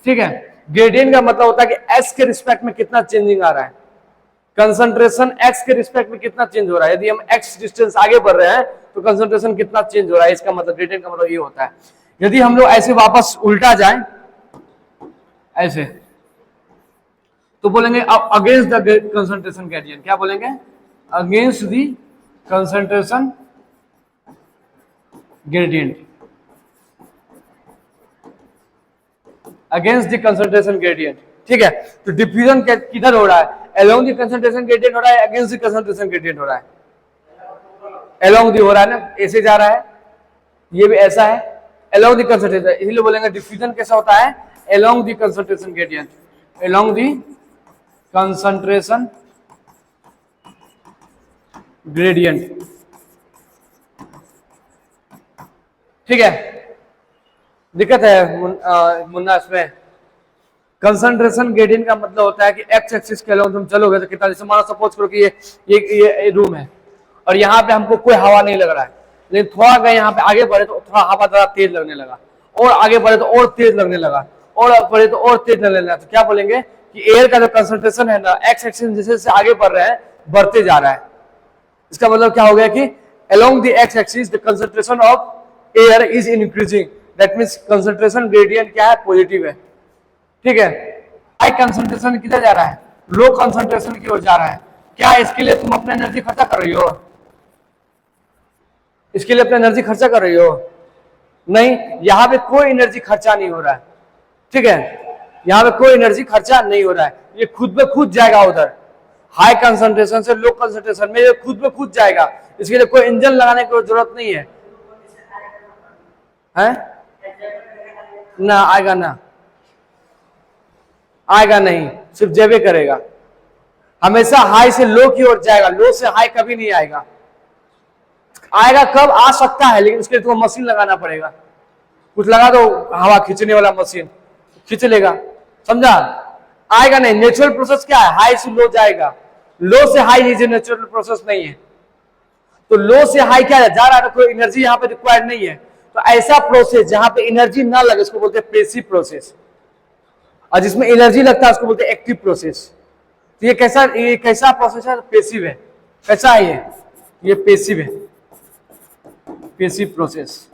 ठीक है, ग्रेडियंट का मतलब होता है कि एक्स के रिस्पेक्ट में कितना चेंजिंग आ रहा है, कंसंट्रेशन एक्स के रिस्पेक्ट में कितना चेंज हो रहा है। यदि हम एक्स डिस्टेंस आगे बढ़ रहे हैं तो कंसंट्रेशन कितना चेंज हो रहा है, इसका मतलब ग्रेडियंट का मतलब ये होता है। यदि हम लोग ऐसे वापस उल्टा जाएं ऐसे तो बोलेंगे अब अगेंस्ट द कंसंट्रेशन ग्रेडियंट। क्या बोलेंगे, against the concentration gradient, against the concentration gradient. ठीक है, तो डिफ्यूजन किधर हो रहा है, अलोंग द कंसंट्रेशन ग्रेडियंट हो रहा है, अगेंस्ट द कंसंट्रेशन ग्रेडियंट हो रहा है, अलोंग द हो रहा है ना, ऐसे जा रहा है, ये भी ऐसा है, अलोंग द कंसंट्रेशन। इसलिए बोलेंगे डिफ्यूजन कैसा होता है, along the concentration gradient, along the concentration gradient। ठीक है, दिक्कत है मुन्ना इसमें। कंसंट्रेशन ग्रेडियंट का मतलब होता है कि एक्स एक्सिस के अलोंग तुम चलोगे तो कितना, जैसे मानो सपोज करो कि ये रूम है और यहाँ पे हमको कोई हवा नहीं लग रहा है, लेकिन थोड़ा गए यहाँ पे आगे बढ़े तो थोड़ा हवा ज्यादा तेज लगने लगा, और आगे बढ़े तो और तेज लगने लगा, और बढ़े तो और तेज लगने लगा। तो क्या बोलेंगे कि एयर का जो कंसंट्रेशन है ना, एक्स एक्सिस जैसे जैसे आगे बढ़ रहा है, बढ़ते जा रहा है। इसका मतलब क्या हो गया कि along the x axis the concentration of air is increasing, that means concentration gradient क्या है, पॉजिटिव है। ठीक है, हाई कंसंट्रेशन किधर जा रहा है, लो कंसंट्रेशन की ओर जा रहा है। क्या इसके लिए तुम अपना एनर्जी खर्चा कर रही हो, इसके लिए अपना एनर्जी खर्चा कर रही हो? नहीं, यहां पे कोई एनर्जी खर्चा नहीं हो रहा है। ठीक है, यहां पे कोई एनर्जी खर्चा नहीं हो रहा है, ये खुद ब खुद जाएगा उधर। हाई कंसंट्रेशन से लो कंसंट्रेशन में ये खुद ब खुद जाएगा, इसके लिए कोई इंजन लगाने की जरूरत नहीं है, ना आएगा, ना आएगा नहीं, सिर्फ जेबे करेगा। हमेशा हाई से लो की ओर जाएगा, लो से हाई कभी नहीं आएगा। आएगा कब, आ सकता है, लेकिन उसके लिए तुमको मशीन लगाना पड़ेगा। कुछ लगा दो हवा खींचने वाला मशीन, खींच लेगा, समझा? आएगा नहीं। नेचुरल प्रोसेस क्या है, हाई से लो जाएगा, लो से हाई नीचे नेचुरल प्रोसेस नहीं है। तो लो से हाई क्या जा रहा है, तो कोई एनर्जी यहाँ पे रिक्वायर्ड नहीं है। तो ऐसा प्रोसेस जहां पे एनर्जी ना लगे उसको बोलते हैं पैसिव प्रोसेस, और जिसमें एनर्जी लगता है उसको बोलते हैं एक्टिव प्रोसेस। तो ये कैसा प्रोसेस है, पैसिव है। कैसा है ये पैसिव है, पैसिव प्रोसेस।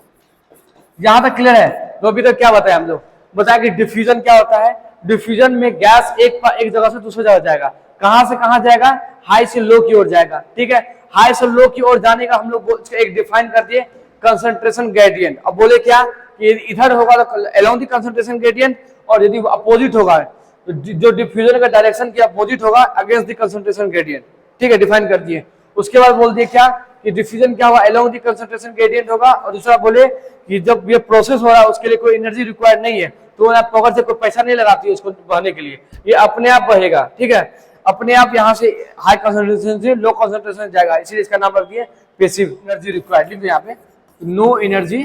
यहां तक क्लियर है? तो अभी तक क्या बताया हम लोग, बताया कि डिफ्यूजन क्या होता है। डिफ्यूजन में गैस एक जगह से दूसरी जगह जाएगा। कहां से कहां जाएगा, हाई से लो की ओर जाएगा। ठीक है, हाई से लो की ओर जाने का हम लोग एक डिफाइन कर दिए, कंसंट्रेशन ग्रेडियंट। अब बोले क्या कि इधर होगा तो अलोंग द कंसंट्रेशन ग्रेडियंट, और यदि अपोजिट होगा तो जो डिफ्यूजन का डायरेक्शन की अपोजिट होगा अगेंस्ट द कंसंट्रेशन ग्रेडियंट। ठीक है, डिफाइन कर दिए। उसके बाद बोल दिए क्या कि डिफ्यूजन क्या होगा, अलोंग द कंसंट्रेशन ग्रेडियंट होगा। और दूसरा बोले कि जब ये प्रोसेस हो रहा है उसके लिए कोई एनर्जी रिक्वायर्ड नहीं है, तो आप पॉकेट से कोई पैसा नहीं लगाती है उसको बहने के लिए, ये अपने आप बहेगा। ठीक है, अपने आप यहाँ से हाई कंसंट्रेशन से लो कंसंट्रेशन जाएगा, इसीलिए इसका नाम रख दिया पैसिव। एनर्जी रिक्वायर्ड लिख दो यहाँ पे, नो एनर्जी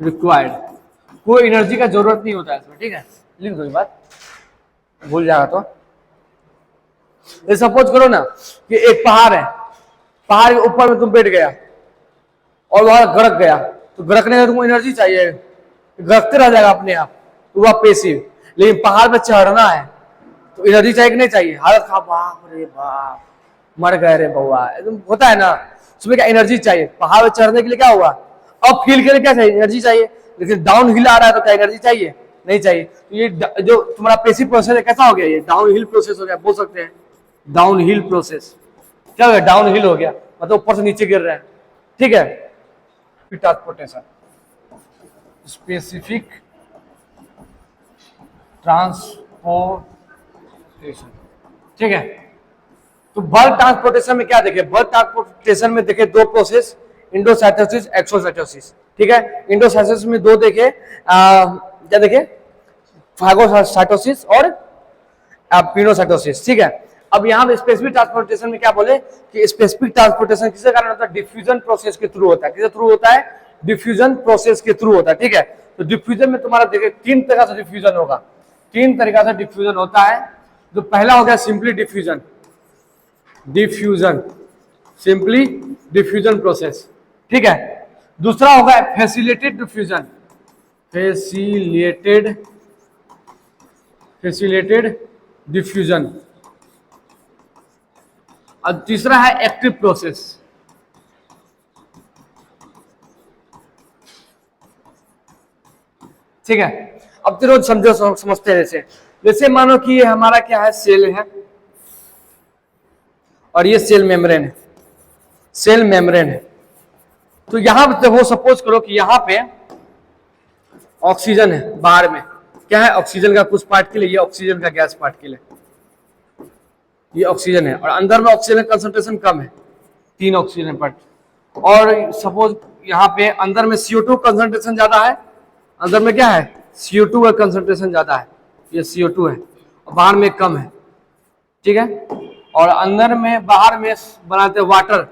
रिक्वायर्ड, कोई एनर्जी का जरूरत नहीं होता है इसमें। ठीक है, लिख दो ये बात, भूल जाएगा तो। ये सपोज करो ना कि एक पहाड़ है, पहाड़ के ऊपर में तुम बैठ गया और वहां गड़क गया, तो गड़कने का तुमको एनर्जी चाहिए, गड़कते रह जाएगा अपने आप, तो वह पैसिव। लेकिन पहाड़ पे चढ़ना है तो एनर्जी चाहिए कि नहीं चाहिए, हालत खा, बाप रे बाप मर गए रे बउआ, एकदम होता है ना, उसमें क्या एनर्जी चाहिए। पहाड़ पे चढ़ने के लिए क्या हुआ, अब फील के लिए क्या चाहिए, एनर्जी चाहिए। लेकिन डाउन हिल आ रहा है तो क्या एनर्जी चाहिए, नहीं चाहिए। तो ये जो तुम्हारा पैसिव प्रोसेस है कैसा हो गया, ये डाउन हिल प्रोसेस हो गया, बोल सकते हैं डाउन हिल प्रोसेस। क्या हो गया, डाउन हिल हो गया, मतलब ऊपर से नीचे गिर रहा है। ठीक है, ट्रांसपोर्टेशन, स्पेसिफिक ट्रांसपोर्टेशन। ठीक है, तो बल्क ट्रांसपोर्टेशन में क्या देखे, बल्क ट्रांसपोर्टेशन में देखे दो प्रोसेस, इंडोसाइटोसिस, एक्सोसाइटोसिस। ठीक है, इंडोसाइटोसिस में दो देखे, क्या देखे, फागोसाइटोसिस और पिनोसाइटोसिस। ठीक है, अब यहाँ पे स्पेसिफिक ट्रांसपोर्टेशन में क्या बोले कि स्पेसिफिक ट्रांसपोर्टेशन किसके कारण होता है, डिफ्यूजन प्रोसेस के थ्रू होता है। किसके थ्रू होता है, डिफ्यूजन प्रोसेस के थ्रू होता है। ठीक है, तो डिफ्यूजन में तुम्हारा देखिए तीन तरह से डिफ्यूजन होगा, तीन तरीका से डिफ्यूजन होता है। जो पहला हो गया simply diffusion, diffusion simply diffusion process. ठीक है, दूसरा होगा फैसिलिटेटेड डिफ्यूजन, फैसिलिटेटेड डिफ्यूजन, और तीसरा है एक्टिव प्रोसेस। ठीक है, अब तो रोज समझो समझते हैं। जैसे मानो कि ये हमारा क्या है, सेल है, और ये सेल मेम्ब्रेन है, सेल मेम्ब्रेन है। तो यहां पे वो सपोज करो कि यहां पे ऑक्सीजन है, बाहर में क्या है, ऑक्सीजन का कुछ पार्ट के लिए, ये ऑक्सीजन का गैस पार्ट के लिए, ये ऑक्सीजन है, और अंदर में ऑक्सीजन कंसंट्रेशन कम है, 3 ऑक्सीजन पार्ट। और सपोज यहाँ पे अंदर में CO2 कंसंट्रेशन ज्यादा है, अंदर में क्या है CO2 का कंसंट्रेशन ज्यादा है, ये CO2 है, और बाहर में कम है, ठीक है। और अंदर में बाहर में बनाते हैं वाटर,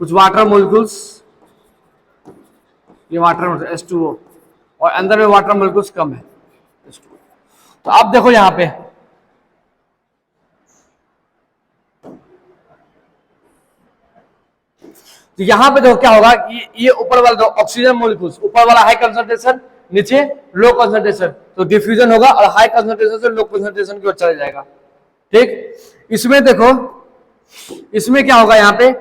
कुछ वाटर मोलिक्यूल्स, ये वाटर H2O, और अंदर में वाटर मोलिक्यूल्स कम है H2O। तो अब देखो यहां पे तो यहां पे देखो क्या होगा, ये ऊपर वाला ऑक्सीजन मोलिक्यूल्स, ऊपर वाला हाई कंसंट्रेशन, नीचे लो कंसंट्रेशन, तो डिफ्यूजन होगा और हाई कंसंट्रेशन से लो कंसंट्रेशन की ओर चला जाएगा, ठीक। इसमें देखो, इसमें क्या होगा, यहाँ पे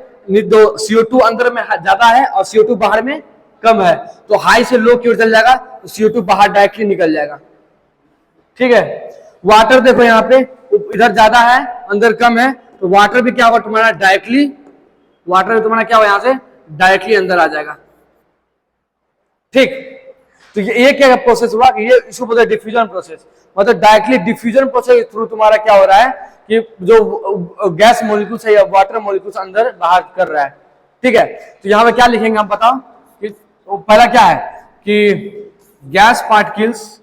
दो CO2 अंदर में ज्यादा है और CO2 बाहर में कम है, तो हाई से लो की ओर चल जाएगा, तो CO2 बाहर डायरेक्टली निकल जाएगा, ठीक है। वाटर देखो यहाँ पे इधर ज्यादा है अंदर कम है, तो वाटर भी क्या होगा तुम्हारा डायरेक्टली, वाटर भी तुम्हारा क्या होगा यहां से डायरेक्टली अंदर आ जाएगा, ठीक। तो ये क्या प्रोसेस हुआ कि ये इसको बोलते हैं डिफ्यूजन प्रोसेस, मतलब डायरेक्टली डिफ्यूजन प्रोसेस के थ्रू तुम्हारा क्या हो रहा है कि जो गैस मॉलिक्यूल्स है या वाटर मॉलिक्यूल्स अंदर बाहर कर रहा है, ठीक है। तो यहां पे क्या लिखेंगे हम बताओ कि तो पहला क्या है कि गैस पार्टिकल्स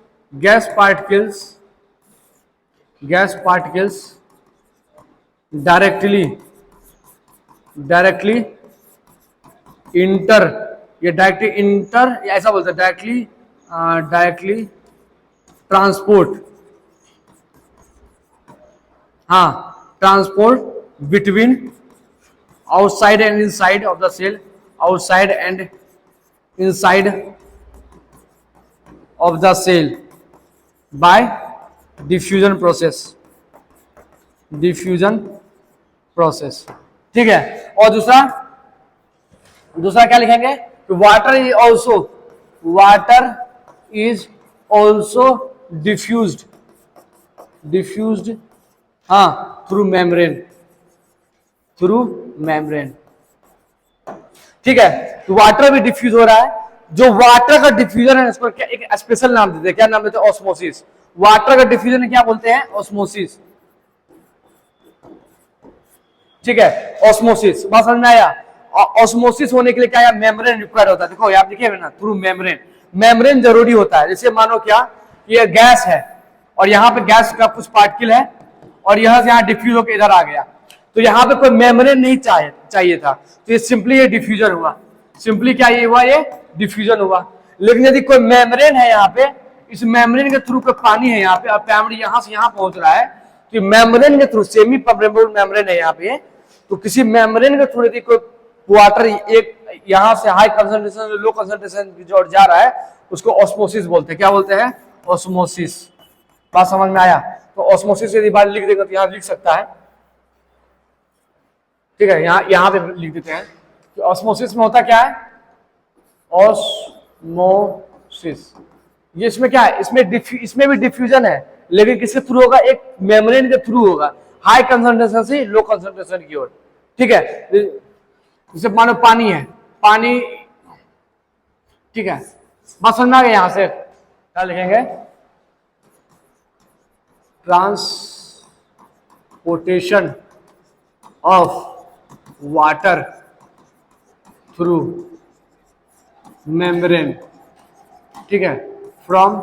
डायरेक्टली इंटर, ये डायरेक्टली इंटर या ऐसा बोलते हैं डायरेक्टली ट्रांसपोर्ट, हाँ transport between outside and inside of the cell, outside and inside of the cell by diffusion process, ठीक है। और दूसरा क्या लिखेंगे, वाटर इज ऑल्सो डिफ्यूज्ड हाँ थ्रू मेम्ब्रेन, ठीक है। तो वाटर भी डिफ्यूज हो रहा है, जो वाटर का डिफ्यूजन है इसको क्या एक स्पेशल नाम देते हैं, क्या नाम देते हैं, ऑस्मोसिस। वाटर का डिफ्यूजन क्या बोलते हैं, ऑस्मोसिस, ठीक है। ऑस्मोसिस बात समझ में आया। ऑस्मोसिस होने के लिए क्या मेम्ब्रेन रिक्वायर्ड होता है, देखो आप देखिए ना, थ्रू मेम्ब्रेन जरूरी होता है। जैसे मानो क्या ये गैस है और यहाँ पे गैस का कुछ पार्टिकल है और यहाँ से यहाँ डिफ्यूज होकर इधर आ गया, तो यहाँ पे कोई मेम्ब्रेन नहीं चाहिए था, तो ये सिंपली ये डिफ्यूजन हुआ, सिंपली क्या ये हुआ, ये डिफ्यूजन हुआ। लेकिन यदि कोई मेम्ब्रेन है यहाँ पे, इस मेम्ब्रेन के थ्रू कोई पानी है यहाँ पे और पानी यहाँ से यहाँ पहुंच रहा है, तो मेम्ब्रेन के थ्रू, सेमी परमेबल मेम्ब्रेन है यहाँ पे, तो किसी मेम्ब्रेन के थ्रू यदि कोई वाटर एक यहां से हाई कंसंट्रेशन से लो कंसंट्रेशन की ओर जा रहा है, उसको ऑस्मोसिस बोलते हैं, क्या बोलते हैं, ऑस्मोसिस। बात समझ में आया। तो ऑस्मोसिस यदि बार लिख देगा तो यहां लिख सकता है, ठीक है, यहां पे लिख देते हैं कि ऑस्मोसिस में होता क्या है, ऑस्मोसिस। ये इसमें क्या है, इसमें भी डिफ्यूजन है, लेकिन किसके थ्रू होगा, एक मेम्ब्रेन के थ्रू होगा, हाई कंसंट्रेशन से लो कंसंट्रेशन की ओर, ठीक है। जैसे मानो पानी है, पानी, ठीक है। बात समझ में आ गया। यहां से क्या लिखेंगे, transportation of water through membrane, ठीक है, from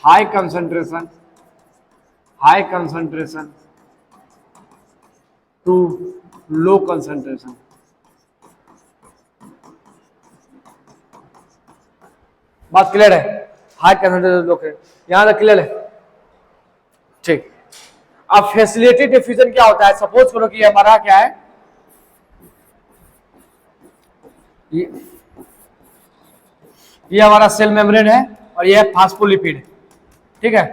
high concentration to low concentration. बात क्लियर है, हाई कंसंट्रेशन लो, यहां तक क्लियर है, ठीक। अब फैसिलिटी डिफ्यूजन क्या होता है, सपोज करो कि हमारा क्या है, ये हमारा सेल मेम्ब्रेन है और ये है फास्फोलिपिड, ठीक है।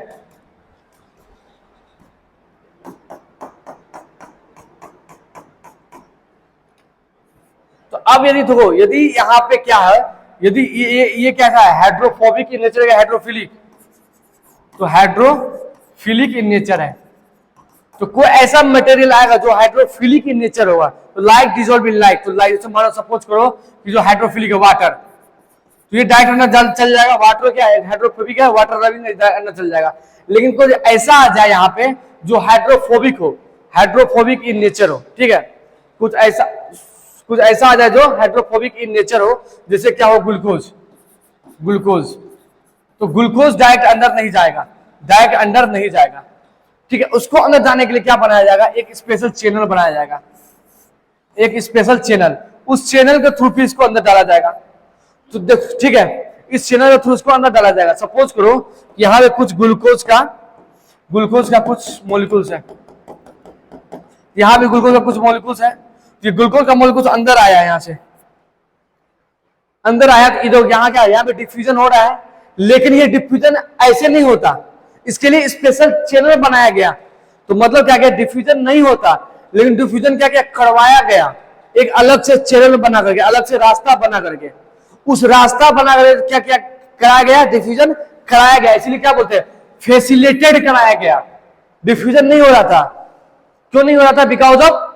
तो अब यदि देखो, यदि यहां पे क्या है, यदि ये कैसा है, हाइड्रोफोबिक इन नेचर है, हाइड्रोफिलिक, तो हाइड्रोफिलिक इन नेचर है, तो कोई ऐसा मटेरियल आएगा जो हाइड्रोफिलिक इन नेचर होगा, तो लाइक डिसॉल्व इन लाइक, तो लाइक जैसे मान सपोज करो कि जो हाइड्रोफिलिक है वाटर, तो ये डायरेक्ट अंदर चल जाएगा, वाटर क्या है, हाइड्रोफोबिक है, वाटर अंदर चल जाएगा। लेकिन कोई ऐसा आ जाए यहाँ पे जो हाइड्रोफोबिक इन नेचर हो, ठीक है, कुछ ऐसा आ जाए जो हाइड्रोफोबिक इन नेचर हो, जैसे क्या हो, ग्लूकोज, तो ग्लूकोज डायरेक्ट अंदर नहीं जाएगा, डायरेक्ट अंदर नहीं जाएगा, ठीक है। उसको अंदर जाने के लिए क्या बनाया जाएगा, एक स्पेशल चैनल बनाया जाएगा, एक स्पेशल चैनल, उस चैनल के थ्रू फिर इसको अंदर डाला जाएगा। तो देखो ठीक है, इस चैनल के थ्रू इसको अंदर डाला जाएगा। सपोज करो यहाँ पे कुछ ग्लूकोज का कुछ मॉलिक्यूल्स है, यहाँ भी ग्लूकोज का कुछ मॉलिक्यूल्स है। ये ग्लूकोज का मॉलिक्यूल्स अंदर आया है, यहाँ से अंदर आया, तो इधर यहाँ क्या, यहाँ पे डिफ्यूजन हो रहा है, लेकिन ये डिफ्यूजन ऐसे नहीं होता, इसके लिए स्पेशल चैनल बनाया गया। तो मतलब क्या, डिफ्यूजन नहीं होता, लेकिन डिफ्यूजन क्या करवाया गया, एक अलग से चैनल बना करके, अलग से रास्ता बना करके, उस रास्ता बना करके क्या क्या कराया गया, डिफ्यूजन कराया गया। इसलिए क्या बोलते हैं, फैसिलिटेट कराया गया। डिफ्यूजन नहीं हो रहा था, क्यों नहीं हो रहा था, because of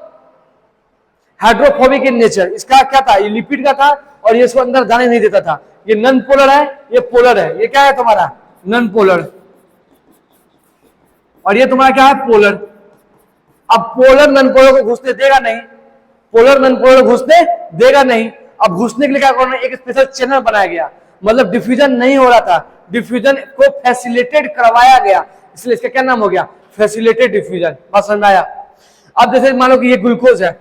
hydrophobic in nature. इसका क्या था, ये लिपिड का था और ये इसको अंदर जाने नहीं देता था। ये नॉन पोलर है, ये पोलर है। ये क्या है तुम्हारा, नॉन पोलर, और ये तुम्हारा क्या है, पोलर। अब पोलर नॉन पोलर को घुसने देगा नहीं, पोलर नॉन पोलर को घुसने देगा नहीं। अब घुसने के लिए क्या करना, एक स्पेशल चैनल बनाया गया, मतलब डिफ्यूजन नहीं हो रहा था, डिफ्यूजन को फैसिलिटेट करवाया गया, इसलिए इसका क्या नाम हो गया, फैसिलिटेटेड डिफ्यूजन। बात समझ में आया। अब जैसे मान लो कि ये ग्लूकोज है,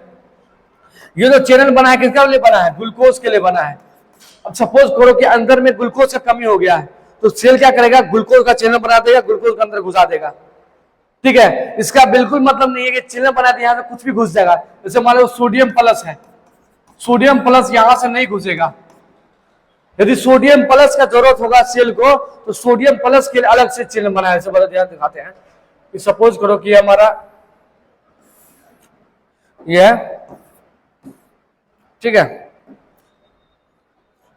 ये जो चैनल बना है किसके लिए बना है, ग्लूकोज के लिए बना है। अब सपोज करो कि अंदर में ग्लूकोज का कमी हो गया है, तो सेल क्या करेगा, ग्लूकोज का चैनल बना देगा, ग्लूकोज के अंदर घुसा देगा, ठीक है। इसका बिल्कुल मतलब नहीं है कि चैनल बना दिया यहां से कुछ भी घुस जाएगा। जैसे मान लो सोडियम प्लस है, सोडियम प्लस यहां से नहीं घुसेगा। यदि सोडियम प्लस का जरूरत होगा सेल को, तो सोडियम प्लस के लिए अलग से चैनल बनाया है। बड़ा ध्यान दिखाते हैं कि सपोज करो कि हमारा ये ठीक है,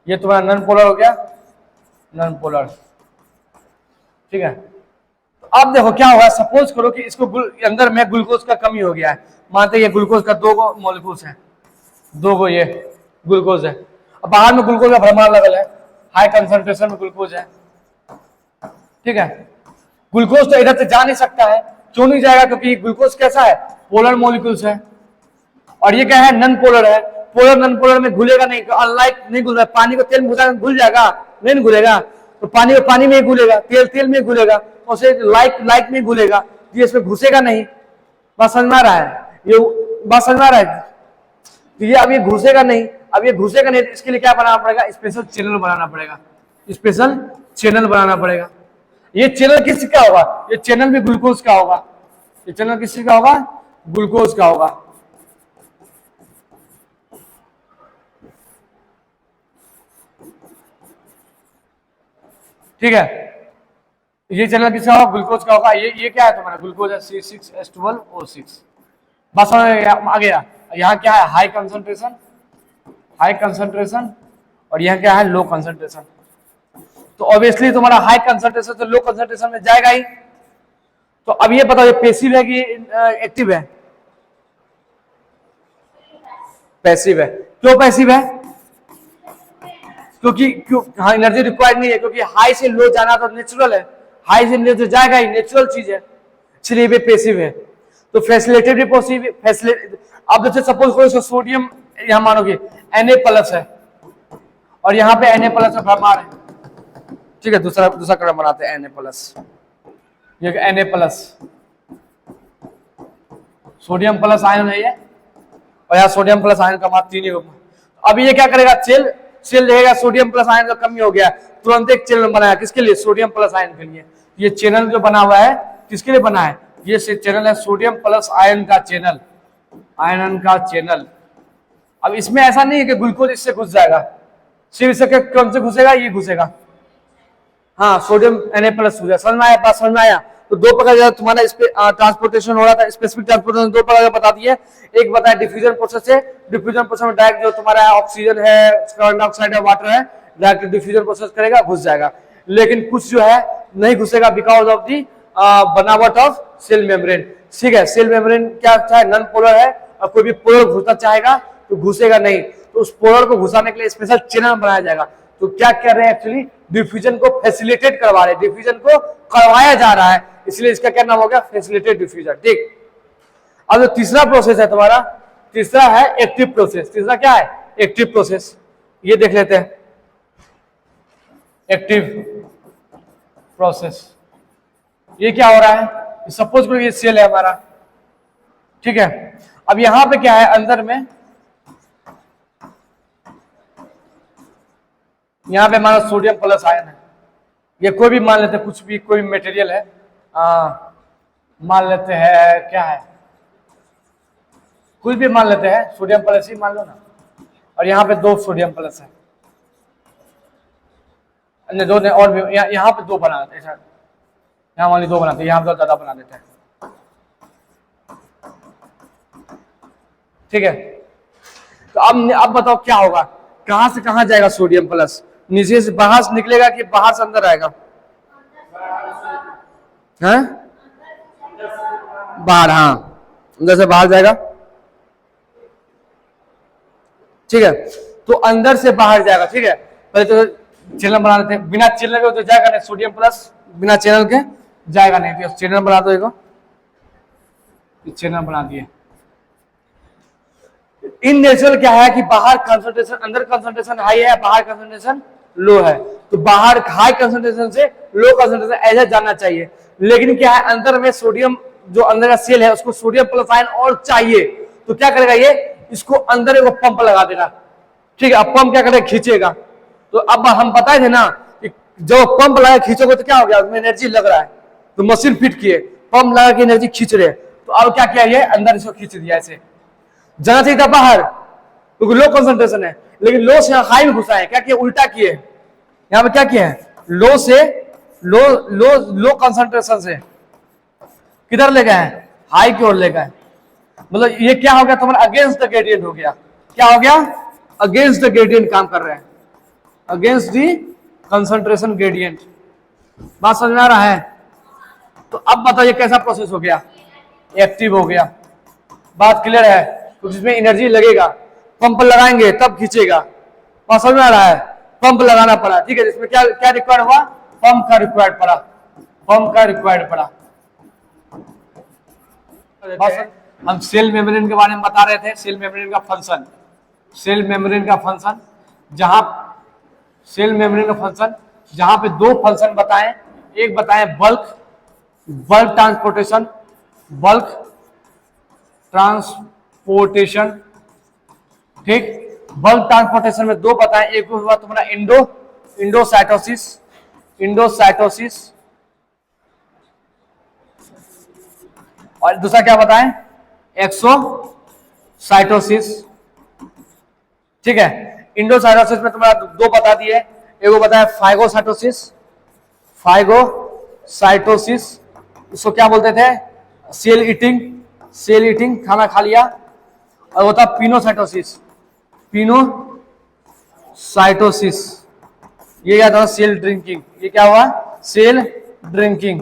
ये तुम्हारा नॉन पोलर हो गया, नॉन पोलर, ठीक है। तो अब देखो क्या होगा, सपोज करो कि इसको अंदर में ग्लूकोज का कमी हो गया है। मानते हैं ये ग्लूकोज का 2 मॉलिक्यूल्स है, 2 ये ग्लूकोज है। अब बाहर में ग्लूकोज का भ्रमण लेवल है, हाई कंसंट्रेशन में ग्लूकोज है, ठीक है। ग्लूकोज तो इधर से जा नहीं सकता है, क्यों नहीं जाएगा, क्योंकि ग्लूकोज कैसा है, पोलर मॉलिक्यूल्स है, और ये क्या है, नॉन पोलर है। पोलर नॉन पोलर में घुलेगा नहीं, अनलाइक नहीं घुल रहा है। पानी को तेल में घुसा घुल जाएगा, नहीं घुलेगा। तो पानी को पानी में घुलेगा, तेल तेल में घुलेगा, उसे लाइक में घुलेगा, ये इसमें घुसेगा नहीं। बात समझ में आ रहा है, ये बात समझ में आ रहा है। तो ये अब ये घुसेगा नहीं, अब ये घुसेगा नहीं, तो इसके लिए क्या बनाना पड़ेगा, स्पेशल चैनल बनाना पड़ेगा, स्पेशल चैनल बनाना पड़ेगा। ये चैनल किसका होगा, ये चैनल भी ग्लूकोज का होगा, ये चैनल किसका होगा, ग्लूकोज का होगा। ठीक है, ये चैनल किसका होगा, ग्लूकोज का होगा। ये क्या है तुम्हारा, ग्लूकोज है C6H12O6। बस आ गया। यहाँ क्या है, हाई कंसंट्रेशन, हाई कंसंट्रेशन, और यहाँ क्या है, लो कंसंट्रेशन। तो ऑब्वियसली तुम्हारा हाई कंसंट्रेशन तो लो कंसंट्रेशन में जाएगा ही। तो अब ये बताओ, ये पैसिव है कि एक्टिव है, पैसिव है। क्यों पैसिव है, क्योंकि हाँ एनर्जी रिक्वायर्ड नहीं है, क्योंकि हाई से लो जाना तो नेचुरल है, हाई से लो जाएगा ही, नेचुरल चीज है, इसलिए ये पैसिव है। तो फैसिलिटेटेड पॉसिबल फैसिलिटी। अब जैसे सपोज करो सोडियम यहां मानोगे Na+ है, और यहाँ पे Na+ का भ्रमण है, ठीक है। दूसरा क्रम बनाते हैं, Na+, ये Na+, सोडियम प्लस आयन है ये, और यहाँ सोडियम प्लस आयन का मात्र 3 ही। अब ये क्या करेगा, सेल देखेगा सोडियम प्लस आयन का कमी हो गया, तुरंत एक चैनल बनाया, किसके लिए, सोडियम प्लस आयन के लिए। ये चैनल जो बना हुआ है किसके लिए बना है, ये चैनल है सोडियम प्लस आयन का चैनल, आयन का चैनल। अब इसमें ऐसा नहीं है कि ग्लूकोज इससे घुस जाएगा, सिर्फ इससे कौन से घुसेगा, ये घुसेगा, हाँ सोडियम Na+ घुसेगा। समझ में आया, बात समझ में आया। तो 2 प्रकार का तुम्हारा इस पे ट्रांसपोर्टेशन हो रहा था, स्पेसिफिक ट्रांसपोर्टेशन 2 प्रकार का बता दिए। एक बताया डिफ्यूजन प्रोसेस से, डिफ्यूजन प्रोसेस में डायरेक्ट जो तुम्हारा ऑक्सीजन है, कार्बन डाइऑक्साइड है, वाटर है, डायरेक्ट डिफ्यूजन प्रोसेस करेगा, घुस जाएगा। लेकिन कुछ जो है नहीं घुसेगा, बिकॉज ऑफ दी बनावट ऑफ सेल मेम्ब्रेन, ठीक है। सेल मेम्ब्रेन क्या चाहे, नॉन पोलर है, और कोई भी पोलर घुसना चाहेगा तो घुसेगा नहीं, तो उस पोलर को घुसाने के लिए स्पेशल चैनल बनाया जाएगा। तो क्या कर रहे हैं, एक्चुअली डिफ्यूजन को फैसिलिटेट करवा रहे हैं, डिफ्यूजन को करवाया जा रहा है, इसलिए इसका क्या नाम हो गया, फैसिलिटेटेड डिफ्यूजन, ठीक। अब जो तीसरा प्रोसेस है तुम्हारा, तीसरा है एक्टिव प्रोसेस। तीसरा क्या है, एक्टिव प्रोसेस, ये देख लेते हैं। Active process. ये क्या हो रहा है, सपोज करो ये सेल है हमारा, ठीक है। अब यहां पे क्या है, अंदर में यहां पे हमारा सोडियम प्लस आयन है। ये कोई भी मान लेते हैं, कुछ भी कोई मटेरियल है, मान लेते हैं क्या है, कुछ भी मान लेते हैं, सोडियम प्लस ही मान लो ना। और यहाँ पे 2 सोडियम प्लस है, अन्य 2 ने और भी, यहाँ पे 2 बना देते हैं, यहाँ वाली 2 बनाते हैं, यहाँ पे ज्यादा बना देते हैं, ठीक है। तो अब बताओ क्या होगा, कहां से कहां जाएगा सोडियम प्लस, नीचे से बाहर से निकलेगा कि बाहर से अंदर आएगा, हैं? बाहर, हाँ, अंदर से बाहर जाएगा, ठीक है। तो अंदर से बाहर जाएगा, ठीक है। पहले तो चैनल बना देते हैं, बिना चैनल के तो जाएगा नहीं सोडियम प्लस, बिना चैनल के जाएगा नहीं। तो चैनल बना दो, चैनल बना दिए। इन नेचुरल क्या है कि बाहर कंसंट्रेशन, अंदर कंसंट्रेशन हाई है, बाहर कंसंट्रेशन लो है। तो बाहर हाई कंसंट्रेशन से लो कंसंट्रेशन ऐसा जाना चाहिए। लेकिन क्या है, अंदर में सोडियम, जो अंदर का सेल है उसको सोडियम प्लस आयन और चाहिए, तो क्या करेगा ये, इसको अंदर एक पंप लगा देगा, ठीक है। अब पंप क्या करेगा, खींचेगा। तो अब हम बताए थे ना कि जब पंप लगा खींचोगे तो क्या हो गया, उसमें एनर्जी लग रहा है, तो मशीन फिट किए, पंप लगा के एनर्जी खींच रहे। तो अब क्या किया, ये अंदर इसको खींच दिया, ऐसे जाना चाहिए था बाहर, क्योंकि लो कंसंट्रेशन है, लेकिन लो से हाई में घुसा है। क्या किया, उल्टा किए, यहां पे क्या किया है, लो से लो लो लो कंसंट्रेशन से किधर ले गए हैं, हाई की ओर ले गए। मतलब ये क्या हो गया, तुम्हारा अगेंस्ट द ग्रेडियंट हो गया। क्या हो गया, अगेंस्ट द ग्रेडियंट काम कर रहे हैं, अगेंस्ट द कंसंट्रेशन ग्रेडियंट। बात समझ में आ रहा है। तो अब बताओ ये कैसा प्रोसेस हो गया, एक्टिव हो गया। बात क्लियर है, तो जिसमें एनर्जी लगेगा, पंप लगाएंगे तब खींचेगा। बात समझ में आ रहा है, पंप लगाना पड़ा, ठीक है। इसमें क्या क्या रिक्वायर्ड हुआ, पंप का रिक्वायर्ड पड़ा, पंप का रिक्वायर्ड पड़ा। हम सेल मेम्ब्रेन के बारे में बता रहे थे, सेल मेम्ब्रेन का फंक्शन, सेल मेम्ब्रेन का फंक्शन, जहां सेल मेम्ब्रेन का फंक्शन, जहां पे 2 फंक्शन बताएं। एक बताएं bulk, bulk transportation, bulk transportation, ठीक। बल्क ट्रांसपोर्टेशन में 2 बताएं, एक हुआ तुम्हारा इंडोसाइटोसिस, इंडोसाइटोसिस, और दूसरा क्या बताएं, एक्सोसाइटोसिस, ठीक है। इंडोसाइटोसिस में तुम्हारा 2 बता दिए, एक वो बताया फाइगोसाइटोसिस, फाइगोसाइटोसिस, उसको क्या बोलते थे, सेल ईटिंग, सेल ईटिंग, खाना खा लिया। और होता पिनोसाइटोसिस, पिनोसाइटोसिस, ये क्या था, सेल ड्रिंकिंग, ये क्या हुआ, सेल ड्रिंकिंग,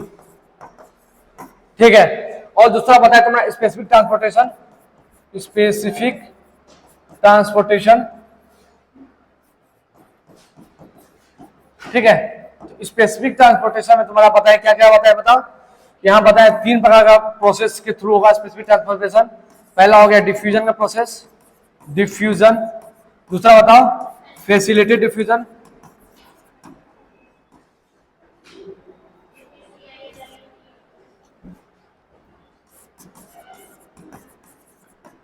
ठीक है। और दूसरा बताया तुम्हारा स्पेसिफिक ट्रांसपोर्टेशन, स्पेसिफिक ट्रांसपोर्टेशन, ठीक है। तो स्पेसिफिक ट्रांसपोर्टेशन में तुम्हारा बताया क्या क्या बताया, बताओ। यहां बताया 3 प्रकार का प्रोसेस के थ्रू होगा स्पेसिफिक ट्रांसपोर्टेशन। पहला हो गया डिफ्यूजन का प्रोसेस, डिफ्यूजन। दूसरा बताओ फैसिलिटेड डिफ्यूजन,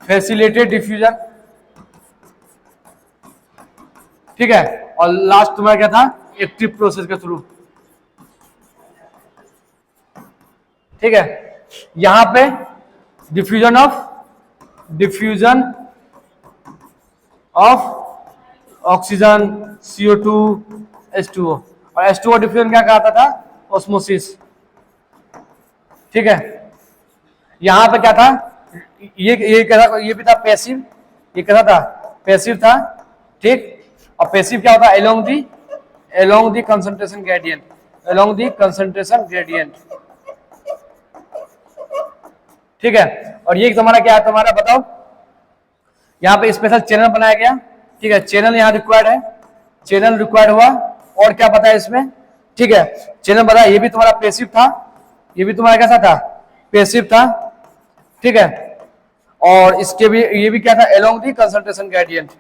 फैसिलिटेड डिफ्यूजन, ठीक है। और लास्ट तुम्हारा क्या था, एक्टिव प्रोसेस के थ्रू, ठीक है। यहां पे diffusion of oxygen, CO2, H2O, और H2O डिफ्यूजन क्या कहता था, ऑस्मोसिस, ठीक है। यहां पे क्या था, ये क्या, ये भी था पैसिव, ये क्या था, पैसिव था, ठीक। और पैसिव क्या होता है, along the concentration gradient, along the concentration gradient, ठीक है। और ये तुम्हारा क्या है, तुम्हारा बताओ, यहाँ पे स्पेशल चैनल बनाया गया, ठीक है। चैनल यहाँ रिक्वायर्ड है, चैनल रिक्वायर्ड हुआ। और क्या बताया इसमें, ठीक है, चैनल बताया। ये भी तुम्हारा पैसिव था, ये भी तुम्हारा कैसा था, पैसिव था, ठीक है। और इसके भी, ये भी क्या था, along the concentration gradient,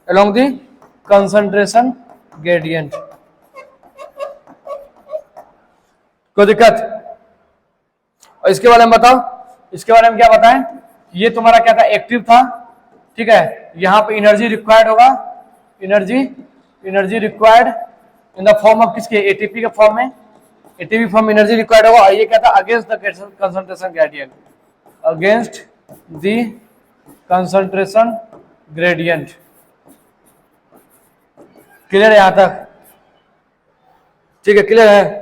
along the concentration gradient, कोई दिक्कत? और इसके बारे में बताओ, इसके बारे में क्या बताएं? ये तुम्हारा क्या था? एक्टिव था, ठीक है। यहाँ पे एनर्जी रिक्वायर्ड होगा, energy required in the form of किसके? एटीपी के फॉर्म में, एटीपी फॉर्म एनर्जी रिक्वायर्ड होगा। और ये क्या था? Against the concentration gradient, against the concentration gradient. Clear है यहां तक? ठीक है, क्लियर है?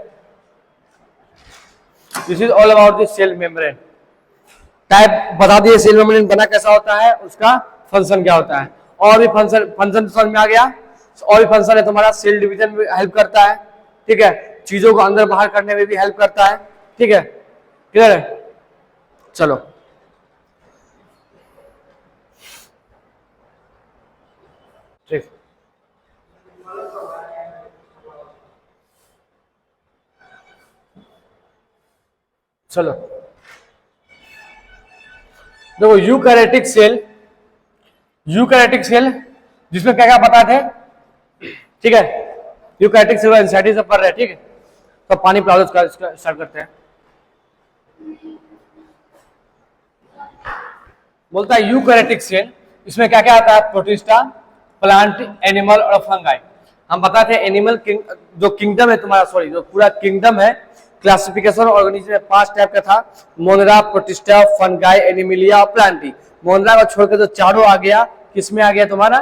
This is all about the cell membrane. Type बता दिए, सेल मेम्ब्रेन बना कैसा होता है, उसका फंक्शन क्या होता है। और भी फंक्शन समझ में आ गया। और भी फंक्शन है तुम्हारा, सेल डिवीजन में हेल्प करता है, ठीक है। चीजों को अंदर बाहर करने में भी हेल्प करता है, ठीक है। क्लियर है? चलो ठीक, चलो देखो यूकैरियोटिक सेल, यूकैरियोटिक सेल जिसमें क्या क्या पता थे, ठीक है। यूकैरियोटिक सेल एनसीईआरटी से पढ़ रहे हैं, ठीक है। तो पानी पिला दो, इसका स्टार्ट करते हैं। बोलता है यूकैरियोटिक सेल, इसमें क्या क्या आता है? प्रोटिस्टा, प्लांट, एनिमल और फंगाई। हम बताते हैं एनिमल जो किंगडम है तुम्हारा, सॉरी जो पूरा किंगडम है, क्लासिफिकेशन ऑर्गेनिज्म में 5 टाइप का था, मोनरा, प्रोटिस्टा, फंगाई, एनिमिलिया और प्लांटी। मोनरा को छोड़कर जो चारों आ गया, किसमें आ गया? तुम्हारा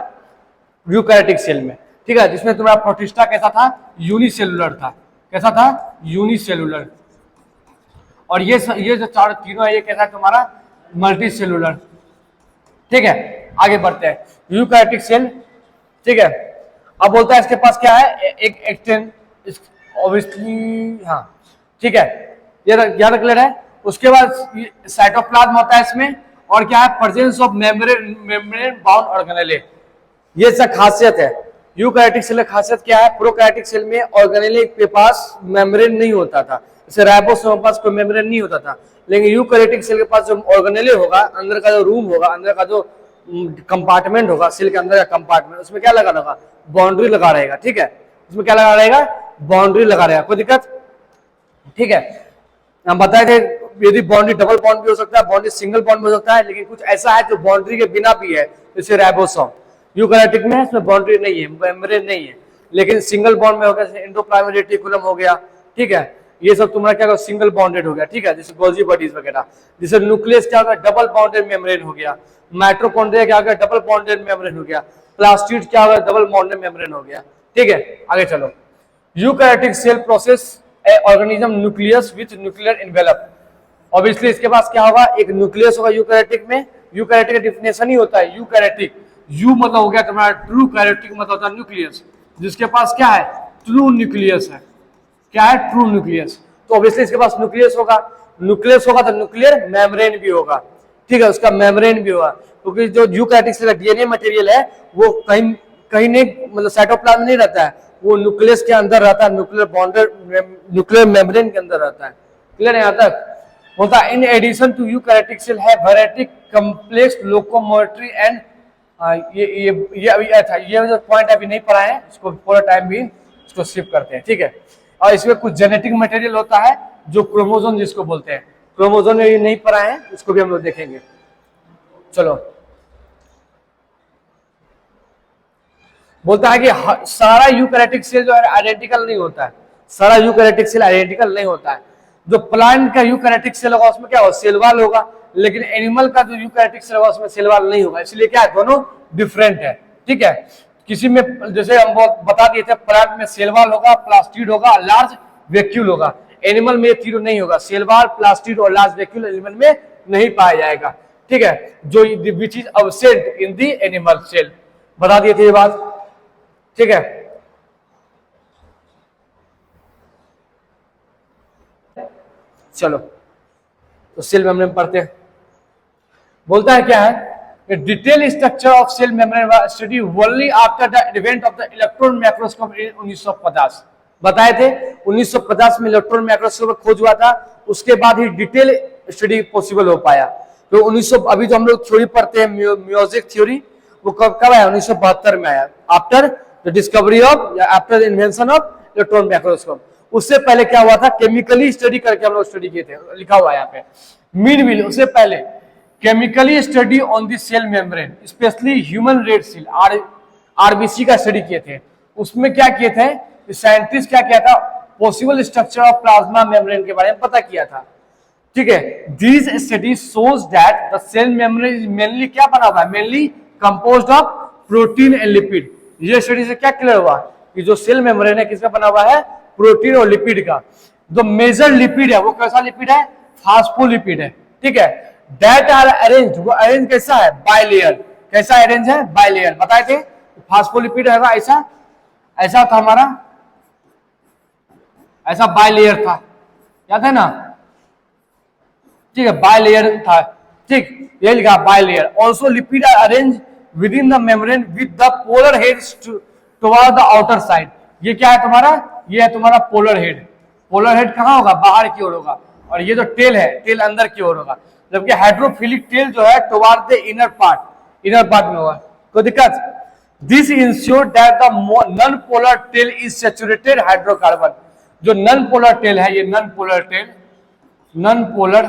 यूकैरियोटिक सेल में, ठीक है। जिसमें तुम्हारा प्रोटिस्टा कैसा था? यूनिसेलुलर था। कैसा था? यूनिसेलुलर। और ये जो चार तीनों है, ये कैसा है तुम्हारा? मल्टी सेलुलर, ठीक है। आगे बढ़ते हैं, यूकैरियोटिक सेल, ठीक है। अब बोलता है इसके पास क्या है? एक एक्सटेंड, ऑब्वियसली, हाँ, ठीक है, ये याद क्लियर है। उसके बाद साइटोप्लाज्म होता है इसमें, और क्या है? Presence of membrane bound organelle. ये सब खासियत है यूकैरियोटिक सेल की। खासियत क्या है? प्रोकैरियोटिक सेल में ऑर्गेनेले के पास मेम्ब्रेन नहीं होता था, जैसे राइबोसोम के पास कोई मेम्ब्रेन नहीं होता था। लेकिन यूकैरियोटिक सेल के पास जो ऑर्गेनेले होगा, अंदर का जो रूम होगा, अंदर का जो कंपार्टमेंट होगा, सेल के अंदर का कंपार्टमेंट, उसमें क्या लगा रहेगा? बाउंड्री लगा रहेगा, ठीक है। उसमें क्या लगा रहेगा? बाउंड्री लगा रहेगा। कोई दिक्कत? ठीक है। हम बताए थे यदि बाउंड्री डबल बॉन्ड भी हो सकता है, बाउंड्री सिंगल बॉन्ड भी हो सकता है, लेकिन कुछ ऐसा है जो बाउंड्री के बिना भी है, जैसे राइबोसोम। यूकैरियोटिक में इसमें बाउंड्री नहीं है, मेम्ब्रेन नहीं है, लेकिन सिंगल बॉन्ड में हो गया, जैसे एंडोप्लाज्मिक रेटिकुलम हो गया, ठीक है। ये सब तुम्हारा क्या सिंगल बॉन्डेड हो गया, ठीक है, जैसे गोल्जी बॉडीज वगैरह। जैसे न्यूक्लियस क्या हो गया? डबल बॉन्डेड मेम्ब्रेन हो गया। माइटोकॉन्ड्रिया क्या हो गया? डबल बॉन्डेड मेम्ब्रेन हो गया। प्लास्टिड क्या हो गया? डबल बॉन्डेड मेम्ब्रेन हो गया, ठीक है। आगे चलो, eukaryotic cell process organism nucleus with nuclear envelope. Obviously इसके पास क्या होगा? एक न्यूक्लियस होगा यूकैरियोटिक में। यूकैरियोटिक का डिफिनेशन ही होता है यूकैरियोटिक, यू मतलब हो गया तुम्हारा ट्रू, कैरियोटिक मतलब होता है न्यूक्लियस, जिसके पास क्या है? ट्रू न्यूक्लियस है। क्या है? True nucleus. तो ऑब्वियसली इसके पास न्यूक्लियस होगा, न्यूक्लियस होगा तो न्यूक्लियर मेम्ब्रेन भी होगा, ठीक है, उसका मेम्ब्रेन भी होगा। क्योंकि जो यूकैरियोटिक सेल का डीएनए मटेरियल है वो कहीं कहीं नहीं, मतलब साइटोप्लाज्म में नहीं रहता है, वो न्यूक्लियस के अंदर रहता है, न्यूक्लियर बॉन्डेड न्यूक्लियर मेम्ब्रेन के अंदर रहता है। क्लियर है यहाँ तक? होता है in addition to eukaryotic cell है वैरायटी कम्प्लेक्स लोकोमोटरी एंड, ये अभी था, ये जो पॉइंट अभी नहीं पढ़ा है, इसको पूरा टाइम भी इसको स्किप करते हैं, ठीक है। और इसमें कुछ जेनेटिक मटेरियल होता है जो क्रोमोसोम जिसको बोलते हैं, क्रोमोसोम में ये नहीं पढ़ा है, इसको भी हम लोग देखेंगे। चलो, बोलता है कि सारा यूकैरियोटिक सेल जो है आइडेंटिकल नहीं होता है, सारा यूकैरियोटिक सेल आइडेंटिकल नहीं होता है। जो प्लांट का यूकैरियोटिक सेल होगा उसमें क्या होगा? सेल वॉल होगा, लेकिन एनिमल का जो यूकैरियोटिक सेल होगा उसमें सेल वॉल नहीं होगा, इसलिए क्या है? दोनों डिफरेंट है, ठीक है। किसी में जैसे हम बता दिए थे, प्लांट में सेल वॉल होगा, प्लास्टिड होगा, लार्ज वैक्यूल होगा। एनिमल में ये तीनों नहीं होगा, सेल वॉल, प्लास्टिड और लार्ज वैक्यूल एनिमल में नहीं पाया जाएगा, ठीक है, जो which is absent in the animal cell. बता दिए थे ये बात, ठीक है। चलो तो सेल मेम्ब्रेन पढ़ते हैं। बोलता है क्या है? Detail structure of cell membrane study only after the event of the electron microscope in 1950। बताए थे 1950 में इलेक्ट्रॉन माइक्रोस्कोप खोज हुआ था, उसके बाद ही डिटेल स्टडी पॉसिबल हो पाया। तो 1900 अभी जो हम लोग थ्योरी पढ़ते हैं म्यूजिक थ्योरी, वो कब आया? 1972 में आया, आफ्टर द डिस्कवरी ऑफ या after the invention of electron microscope. उससे पहले क्या हुआ था, केमिकली स्टडी करके हम लोग स्टडी किए थे, लिखा हुआ है यहाँ पे। मीनविल उससे पहले chemically study on the cell membrane, specially human red cell RBC का स्टडी किए थे। उसमें क्या किए थे साइंटिस्ट, क्या किया था, possible structure of plasma membrane के बारे में पता किया था। ठीक है, this study shows that the cell membrane is mainly क्या बना हुआ है, mainly composed of protein and lipid. ये स्टडी से क्या क्लियर हुआ कि जो सेल मेम्ब्रेन है किसका बना हुआ है, प्रोटीन और लिपिड का। जो मेजर लिपिड है वो कैसा लिपिड है, फास्फोलिपिड है। ठीक है, दैट आर अरेंज, वो अरेंज कैसा है, बाइलेयर। कैसा अरेंज है, बाइलेयर। बताए थे फास्फोलिपिड है ऐसा, ऐसा था हमारा, ऐसा बाइलेयर था, याद है ना। ठीक है, बाइलेयर था। ठीक, ये लिखा bilayer. Also lipid are arrange within the membrane with the polar heads toward the outer side. ये क्या है तुम्हारा, ये है तुम्हारा पोलर हेड। पोलर हेड कहाँ होगा, बाहर की ओर होगा, और ये जो टेल है, टेल अंदर की ओर होगा। जबकि हाइड्रोफिलिक टेल जो है टुवर्ड द इनर पार्ट में होगा। कोई दिक्कत, this ensure that the non polar tail is saturated hydrocarbon. जो नॉन पोलर टेल है, ये नॉन पोलर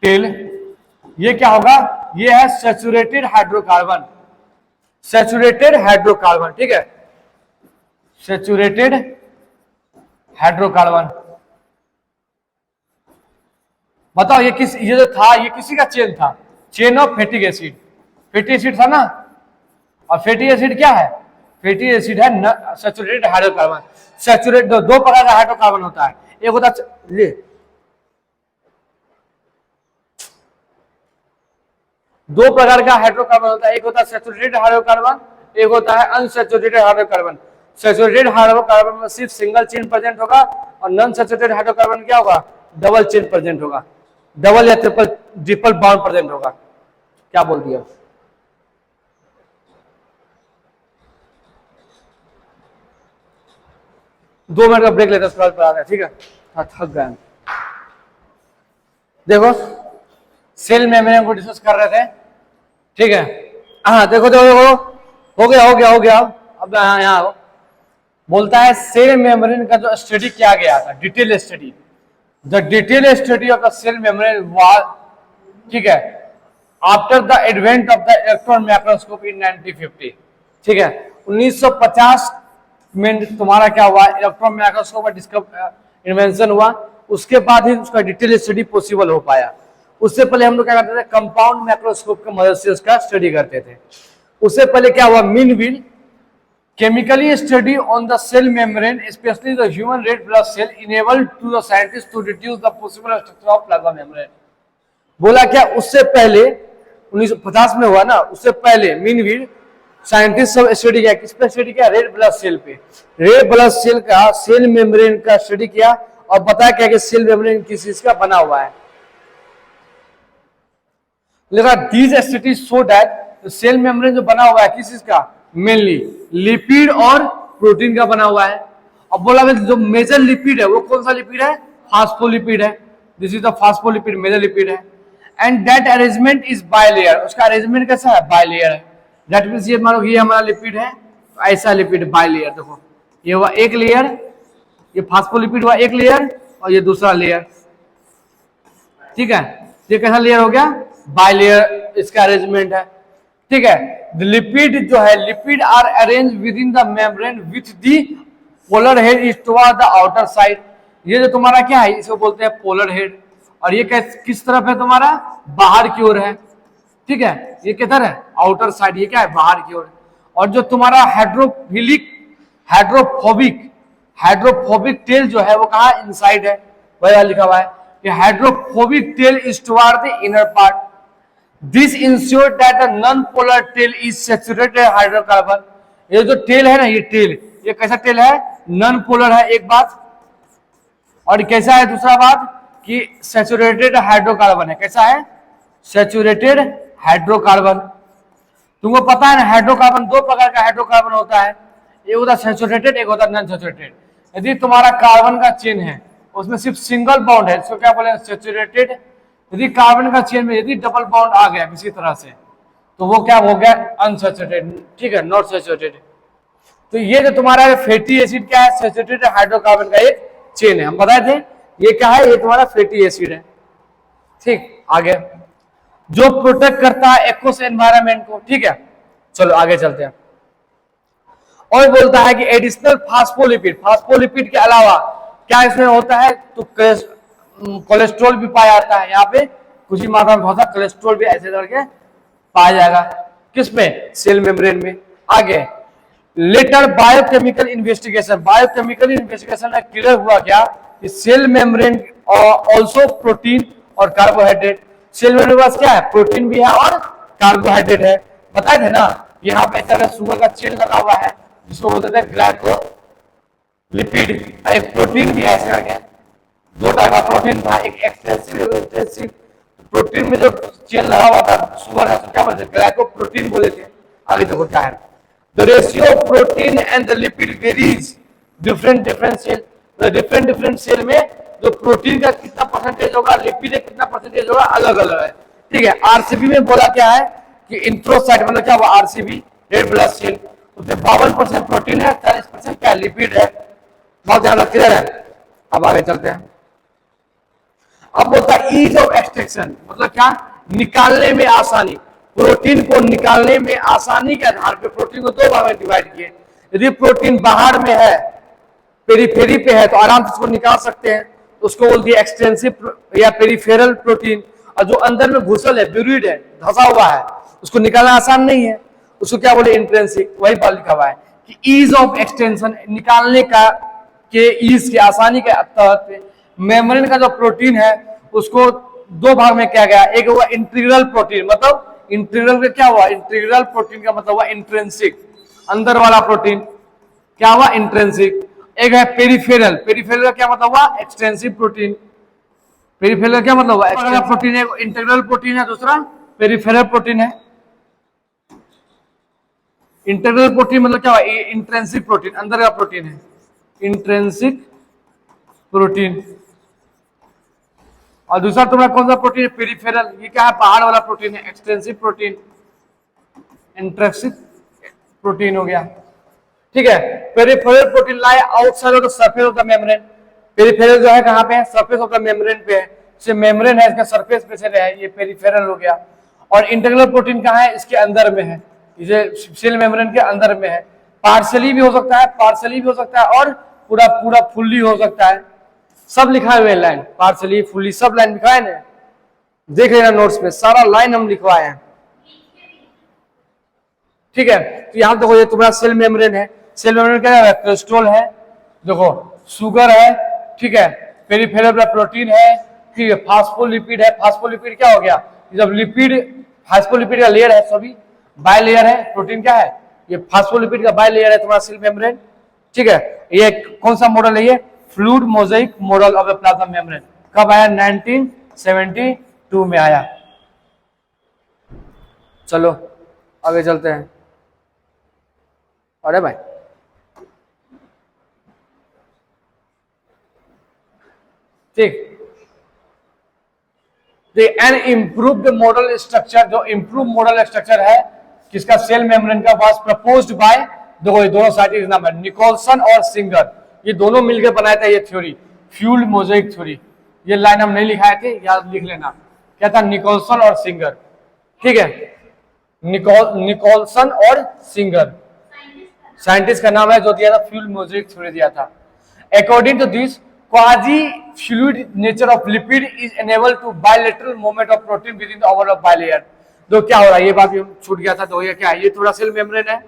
टेल ये क्या होगा, ये है सैचुरेटेड हाइड्रोकार्बन, सैचुरेटेड हाइड्रोकार्बन। ठीक है, सैचुरेटेड हाइड्रोकार्बन। बताओ ये जो था, ये किसी का चेन था, chain of फैटिक acid. Fatty acid था ना, और फैटी एसिड क्या है, फैटी एसिड है सैचुरेटेड हाइड्रोकार्बन। सैचुरेट दो प्रकार का हाइड्रोकार्बन होता है, एक होता है दो प्रकार का हाइड्रोकार्बन होता है, एक होता है सैचुरेटेड हाइड्रोकार्बन, एक होता है अनसैचुरेटेड हाइड्रोकार्बन। सैचुरेटेड हाइड्रोकार्बन में सिर्फ सिंगल चेन प्रेजेंट होगा, और नॉन सैचुरेटेड हाइड्रोकार्बन क्या होगा, डबल चेन प्रेजेंट होगा, डबल या ट्रिपल बॉन्ड प्रेजेंट होगा। क्या बोल दिया, दो मिनट का ब्रेक लेते हैं, उसके बाद ठीक है, थक गए। देखो सेल मेम्ब्रेन को डिस्कस कर रहे थे, ठीक है। हाँ देखो हो गया। अब यहाँ बोलता है सेल मेम्ब्रेन का जो स्टडी किया गया था, detail study, the detail study of the cell membrane was, ठीक है, after the advent of the electron microscope in 1950। ठीक है, 1950 में तुम्हारा क्या हुआ, इलेक्ट्रॉन माइक्रोस्कोप का इन्वेंशन हुआ। उसके बाद ही उसका डिटेल स्टडी पॉसिबल हो पाया। उससे पहले हम लोग क्या करते थे, कंपाउंड माइक्रोस्कोप की मदद से उसका स्टडी करते थे। उससे पहले क्या हुआ, meanwhile chemically study on the cell membrane specially the human red blood cell enabled to the scientist to deduce the possible structure of plasma membrane. बोला क्या, उससे पहले 1950 में हुआ ना, उससे पहले मीनविल साइंटिस्ट सब स्टडी किया, किस पे स्टडी किया, रेड ब्लड सेल पे। रेड ब्लड सेल का सेल मेम्ब्रेन का स्टडी किया, और बताया क्या कि सेल मेम्ब्रेन किस चीज का बना हुआ है। These studies show that cell membrane जो बना हुआ है किस चीज का, मेनली लिपिड और प्रोटीन का बना हुआ है। अब बोला जो मेजर लिपिड है वो कौन सा लिपिड है, फास्फोलिपिड है। This is the phospholipid, major lipid है। And that arrangement is bilayer, उसका अरेंजमेंट कैसा है, बाइलेयर है। दैट मींस ये मानो ये हमारा लिपिड है, ऐसा लिपिड बाइलेयर। देखो ये हुआ एक लेयर, ये फास्फोलिपिड हुआ एक लेयर, और ये दूसरा लेयर। ठीक है, ये कैसा लेयर हो गया, बाइलेयर इसका अरेंजमेंट है। ठीक है, लिपिड जो है, lipid are arrange within the membrane with the polar head is toward the outer side. ये जो तुम्हारा क्या है, इसको बोलते हैं पोलर हेड, और ये किस तरफ है तुम्हारा, बाहर की ओर है। ठीक है, ये किधर है, आउटर साइड, ये क्या है, बाहर की ओर। और जो तुम्हारा हाइड्रोफोबिक टेल जो है वो कहा, इनसाइड है, वही लिखा हुआ है कि hydrophobic tell is toward the inner part. This ensure that the non polar tail is saturated hydrocarbon. ये जो टेल है ना, ये टेल, ये कैसा टेल है, नॉन पोलर है, एक बात। और कैसा है, दूसरा बात कि सैचुरेटेड हाइड्रोकार्बन है। कैसा है, सैचुरेटेड हाइड्रोकार्बन। तुमको पता है ना, हाइड्रोकार्बन दो प्रकार का हाइड्रोकार्बन होता है, एक होता है सैचुरेटेड, एक होता है नॉन सैचुरेटेड। यदि तुम्हारा कार्बन का चेन है उसमें सिर्फ सिंगल बॉन्ड है, इसको क्या बोले, सैचुरेटेड। यदि कार्बन का चेन में यदि डबल बॉन्ड आ गया किसी तरह से, तो वो क्या हो गया, अनसैचुरेटेड। ठीक है, नॉट सैचुरेटेड। तो ये जो तुम्हारा फैटी एसिड क्या है, सैचुरेटेड हाइड्रोकार्बन का एक चेन है, हम बताए थे। ये क्या है, ये तुम्हारा फैटी एसिड है। ठीक, आगे जो प्रोटेक्ट करता है एक्वस एनवायरनमेंट को। ठीक है, चलो आगे चलते हैं। और बोलता है कि एडिशनल फास्फोलिपिड, फास्फोलिपिड के अलावा क्या इसमें होता है, तो कोलेस्ट्रॉल भी पाया जाता है। यहाँ पे कुछ ही मात्रा में होता है कोलेस्ट्रॉल भी ऐसे करके पाया जाएगा। किसमें, सेल मेम्ब्रेन में। आगे later biochemical investigation, biochemical investigation में क्लियर हुआ क्या कि सेल मेम्ब्रेन ऑल्सो प्रोटीन और कार्बोहाइड्रेट। सेल मेम्ब्रेन के पास क्या है, प्रोटीन भी है और कार्बोहाइड्रेट है। बताए थे ना, यहाँ पे तरह शुगर का चेन लगा हुआ है जिसको बोलते थे ग्लाइकोलिपिड। एक प्रोटीन भी है ऐसे करके, दो टाइप का प्रोटीन था, एक एक्सटेंसिव प्रोटीन में जो चेन लगा हुआ था शुगर है, क्या बोलते थे, ग्लाइकोप्रोटीन बोले थे। आगे देखो क्या है, the ratio of protein and the lipid varies different cell. Different cell में जो प्रोटीन का कितना परसेंटेज होगा, लिपिड का कितना परसेंटेज होगा, अलग अलग है। ठीक है, आरसीबी में बोला क्या है कि इंट्रोसाइट मतलब क्या हुआ, आरसीबी रेड ब्लड सेल, उसमें 52% प्रोटीन है, 40% क्या लिपिड है। बहुत ध्यान रखते हैं। अब आगे चलते हैं। अब बोलता है ईज ऑफ एक्सट्रैक्शन, मतलब क्या, निकालने में आसानी। प्रोटीन को निकालने में आसानी के आधार पर प्रोटीन को दो भाग में डिवाइड किए। यदि प्रोटीन बाहर में है, पेरीफेरी पे है, तो आराम से उसको निकाल सकते हैं, तो उसको बोलती है एक्सटेंसिव या पेरीफेरल प्रोटीन। और जो अंदर में घुसल है, ब्यूरिड है, धसा हुआ है, उसको निकालना आसान नहीं है, उसको क्या बोले, इंट्रिंसिक। वही बात लिखा हुआ है कि ईज ऑफ एक्सटेंशन, निकालने का के ईज के आसानी के तहत मेम्ब्रेन का जो प्रोटीन है उसको दो भाग में किया गया। एक हुआ इंटीग्रल प्रोटीन, मतलब इंटीग्रल का क्या हुआ, इंटीग्रल प्रोटीन का मतलब हुआ इंट्रिंसिक, अंदर वाला प्रोटीन क्या हुआ, इंट्रिंसिक। एक है पेरिफेरल, पेरिफेरल का क्या मतलब हुआ, एक्सटेंसिव प्रोटीन। पेरिफेरल का क्या मतलब हुआ, एक्सटेंसिव प्रोटीन है, इंटीग्रल प्रोटीन है, दूसरा पेरिफेरल प्रोटीन है। इंटीग्रल प्रोटीन मतलब क्या हुआ, इंट्रिंसिक प्रोटीन, अंदर का प्रोटीन है, इंट्रिंसिक प्रोटीन। और दूसरा तुम्हारा कौन सा प्रोटीन है, पेरिफेरल, ये क्या है, बाहर वाला प्रोटीन है, एक्सटेंसिव प्रोटीन, इंट्रिंसिक प्रोटीन हो गया। ठीक है, peripheral protein lie outside of the surface of the membrane. Peripheral जो है कहां पे है, सरफेस ऑफ द मेम्ब्रेन पे है, जैसे मेम्ब्रेन है इसका सरफेस पे से है, ये पेरिफेरल हो गया। और इंटीग्रल प्रोटीन कहां है, इसके अंदर में है, ये सेल मेम्ब्रेन के अंदर में है। पार्शियली भी हो सकता है, पार्शियली भी हो सकता है, और पूरा पूरा फुल्ली हो सकता है। सब लिखा हुआ है लाइन, पार्शियली फुल्ली सब लाइन लिखा है ना, देख लेना नोट्स पे, सारा लाइन हम लिखवाए हैं। ठीक है, तो यहां देखो, ये तुम्हारा सेल मेम्ब्रेन है, सेल मेम्ब्रेन क्या है, कोलेस्ट्रॉल है, देखो शुगर है, ठीक है, पेरिफेरल प्रोटीन है, ठीक है, फास्फोलिपिड है। फास्फोलिपिड क्या हो गया, जब लिपिड, फास्फोलिपिड का लेयर है, सभी बाय लेयर है, प्रोटीन क्या है, ये फास्फोलिपिड का बाय लेयर है तुम्हारा सेल मेम्ब्रेन। ठीक है, ये कौन सा मॉडल है, ये fluid Mosaic model of the plasma membrane. कब आया, 1972 में आया। चलो आगे चलते हैं। अरे भाई ठीक, एन इम्प्रूव्ड मॉडल स्ट्रक्चर, जो इम्प्रूव मॉडल स्ट्रक्चर है किसका, सेल मेम्ब्रेन का, वाज प्रपोज्ड बाय, देखो ये दोनों साइंटिस्ट नाम है, निकोलसन और सिंगर, ये दोनों मिलकर बनाया था ये थ्योरी, फ्यूल्ड मोजाइक थ्योरी। ये लाइन हम नहीं लिखाए थे, याद लिख लेना, क्या था, निकोलसन और सिंगर। ठीक है, निकोलसन और सिंगर साइंटिस्ट का नाम है, जो दिया था फ्यूल्ड मोजाइक थ्योरी दिया था। According to this, quasi fluid nature of lipid is enabled to bilateral movement of protein within the envelope bilayer। तो क्या हो रहा है, ये बात भी छूट गया था, तो ये क्या है, ये थोड़ा सेल मेम्ब्रेन है,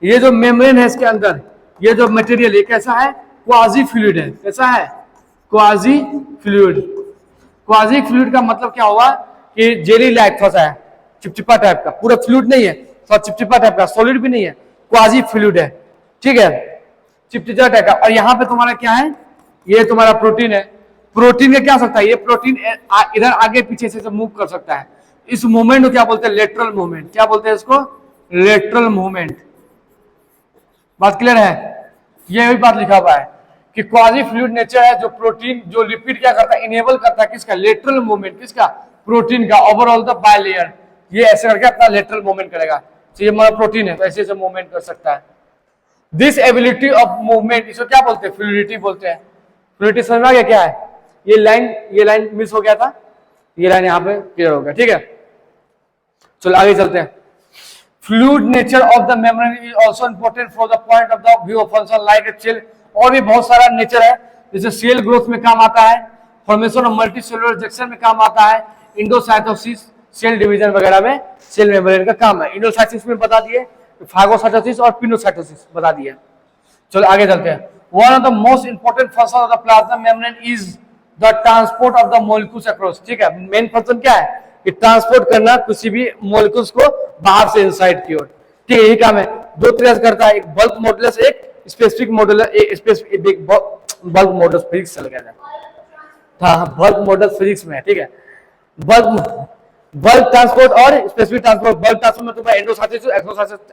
ये जो मेम्ब्रेन है इसके अंदर ये जो मटेरियल ये कैसा है, क्वाजी फ्लूइड है। कैसा है, क्वाजी फ्लूइड। क्वाजी फ्लूइड का मतलब क्या हुआ कि जेली लाइक थोड़ा सा है, चिपचिपा टाइप का, पूरा फ्लूइड नहीं है, थोड़ा चिपचिपा टाइप का, सॉलिड भी नहीं है, क्वाजी फ्लूइड है। ठीक है, चिपचिपा टाइप का। और यहाँ पे तुम्हारा क्या है, ये तुम्हारा प्रोटीन है। प्रोटीन का क्या हो सकता है, ये प्रोटीन इधर आगे पीछे से मूव कर सकता है। इस मूवमेंट को क्या बोलते हैं, लेटरल मूवमेंट। क्या बोलते हैं इसको, लेटरल मूवमेंट। बात क्लियर है, ये भी बात लिखा हुआ है कि क्वाजी फ्लूइड नेचर है, जो प्रोटीन, जो लिपिड क्या करता है, इनेबल करता है किसका, लेटरल मूवमेंट, किसका, प्रोटीन का, ओवरऑल द बायलेयर। ये ऐसे करके अपना लेटरल मूवमेंट करेगा, तो ये हमारा प्रोटीन है, तो ऐसे मूवमेंट कर सकता है। दिस एबिलिटी ऑफ मूवमेंट, इसको क्या बोलते हैं, फ्लूइडिटी बोलते हैं। फ्लूइडिटी समझ में आ गया क्या है? ये लाइन मिस हो गया था, ये लाइन यहाँ पे क्लियर हो गया, ठीक है। चलो आगे चलते हैं। Fluid nature of the membrane is also important for the point of the view of function like a cell. और भी बहुत सारा नेचर है, जैसे सेल ग्रोथ में काम आता है, फॉर्मेशन ऑफ मल्टीसेलुलर रिजेक्शन में काम आता है, इंडोसाइटोसिस, सेल डिवीजन वगैरह में सेल मेम्ब्रेन का काम है। इंडोसाइटोसिस में बता दिए, फागोसाइटोसिस और पिनोसाइटोसिस बता दिए। चलो आगे चलते हैं। One of the most important function of the plasma membrane is the transport of the molecules across. ठीक है, मेन फंक्शन क्या है कि ट्रांसपोर्ट करना किसी भी मॉलिक्यूल्स को बाहर से इनसाइड की ओर। ठीक है, यही काम है। दो तरह से करता है, एक बल्क मॉडुलस, एक स्पेसिफिक मॉडुलस, एक स्पेसिफिक बल्क मॉडुलस फिजिक्स चल गया था, बल्क मॉडुलस फिजिक्स में। ठीक है, बल्क ट्रांसपोर्ट और स्पेसिफिक ट्रांसपोर्ट। बल्क ट्रांसपोर्ट में तुम्हारा एंडोसाइटोसिस,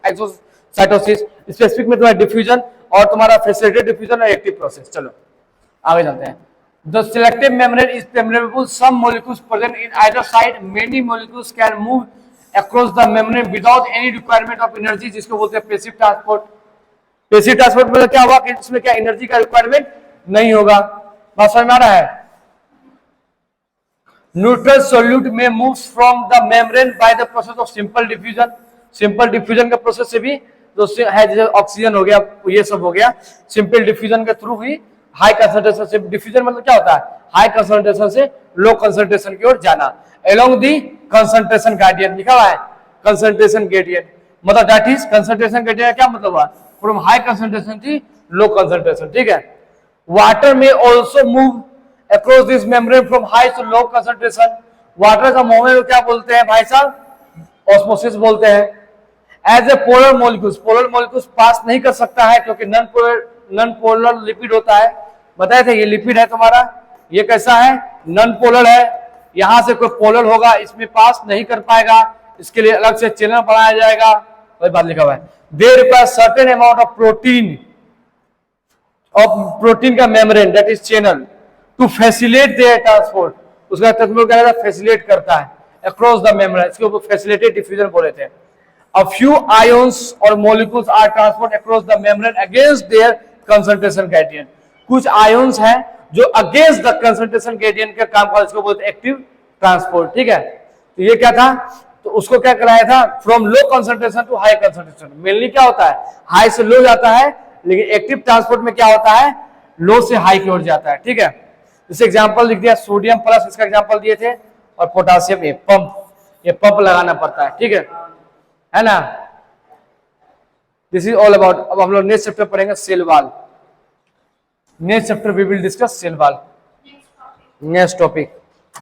एक्सोसाइटोसिस, स्पेसिफिक में तुम्हारा डिफ्यूजन और तुम्हारा फैसिलिटेटेड डिफ्यूजन और एक्टिव प्रोसेस। चलो आगे चलते हैं। The selective membrane is permeable. Some molecules present in either side. Many molecules can move across the membrane without any requirement of energy, जिसको बोलते हैं पैसिव ट्रांसपोर्ट। पैसिव ट्रांसपोर्ट में क्या हुआ कि इसमें क्या एनर्जी का रिक्वायरमेंट नहीं होगा। बात समझ में आ रहा है? न्यूट्रल सोल्यूट में moves from the membrane by the process of simple diffusion. Simple diffusion के प्रोसेस से भी जो है, जैसे ऑक्सीजन हो गया, ये सब हो गया, सिंपल डिफ्यूजन के थ्रू ही हाई कंसंट्रेशन से। डिफ्यूजन मतलब क्या होता है? हाई कंसंट्रेशन से लो कंसंट्रेशन की ओर जाना। अलोंग दी कंसंट्रेशन ग्रेडियंट लिखा हुआ है, कंसंट्रेशन ग्रेडियंट मतलब दैट इज कंसंट्रेशन ग्रेडियंट क्या मतलब हुआ? From high concentration to low concentration. ठीक है, वाटर में also move across this membrane from high to low concentration. Water का मूवमेंट क्या बोलते हैं भाई साहब? ऑस्मोसिस बोलते हैं। As a polar molecules, polar molecules pass नहीं कर सकता है क्योंकि नॉन पोलर लिपिड होता है। बताए थे ये लिपिड है तुम्हारा, ये कैसा है? नॉन पोलर है। यहां से कोई पोलर होगा, इसमें पास नहीं कर पाएगा, इसके लिए अलग से चैनल बनाया जाएगा। वही बात लिखा हुआ है। They require certain amount of protein का membrane that is channel to facilitate their transport. उसका ट्रांसपोर्ट क्या रहता है? फैसिलिटेट करता है अक्रॉस द मेम्ब्रेन। इसके ऊपर फैसिलिटेट डिफ्यूजन बोले थे। A few ions or molecules are transported across the membrane against their concentration gradient. कुछ आयोन्स हैं जो अगेंस्ट द कंसंट्रेशन ग्रेडियंट का काम करते हैं, इसको बोलते हैं एक्टिव ट्रांसपोर्ट। ठीक है, तो ये क्या था? तो उसको क्या कराया था? From low concentration to high concentration. Mainly क्या होता है? हाई से लो जाता है, लेकिन एक्टिव ट्रांसपोर्ट में क्या होता है? लो से हाई की ओर जाता है। ठीक है, जैसे एग्जाम्पल लिख दिया, सोडियम प्लस इसका एग्जाम्पल दिए थे, और पोटासियम ए पंप, ये पंप लगाना पड़ता है। ठीक है ना? This is all about. अब हम लोग नेक्स्ट चैप्टर पढ़ेंगे cell wall. Next chapter we will discuss cell wall, next topic.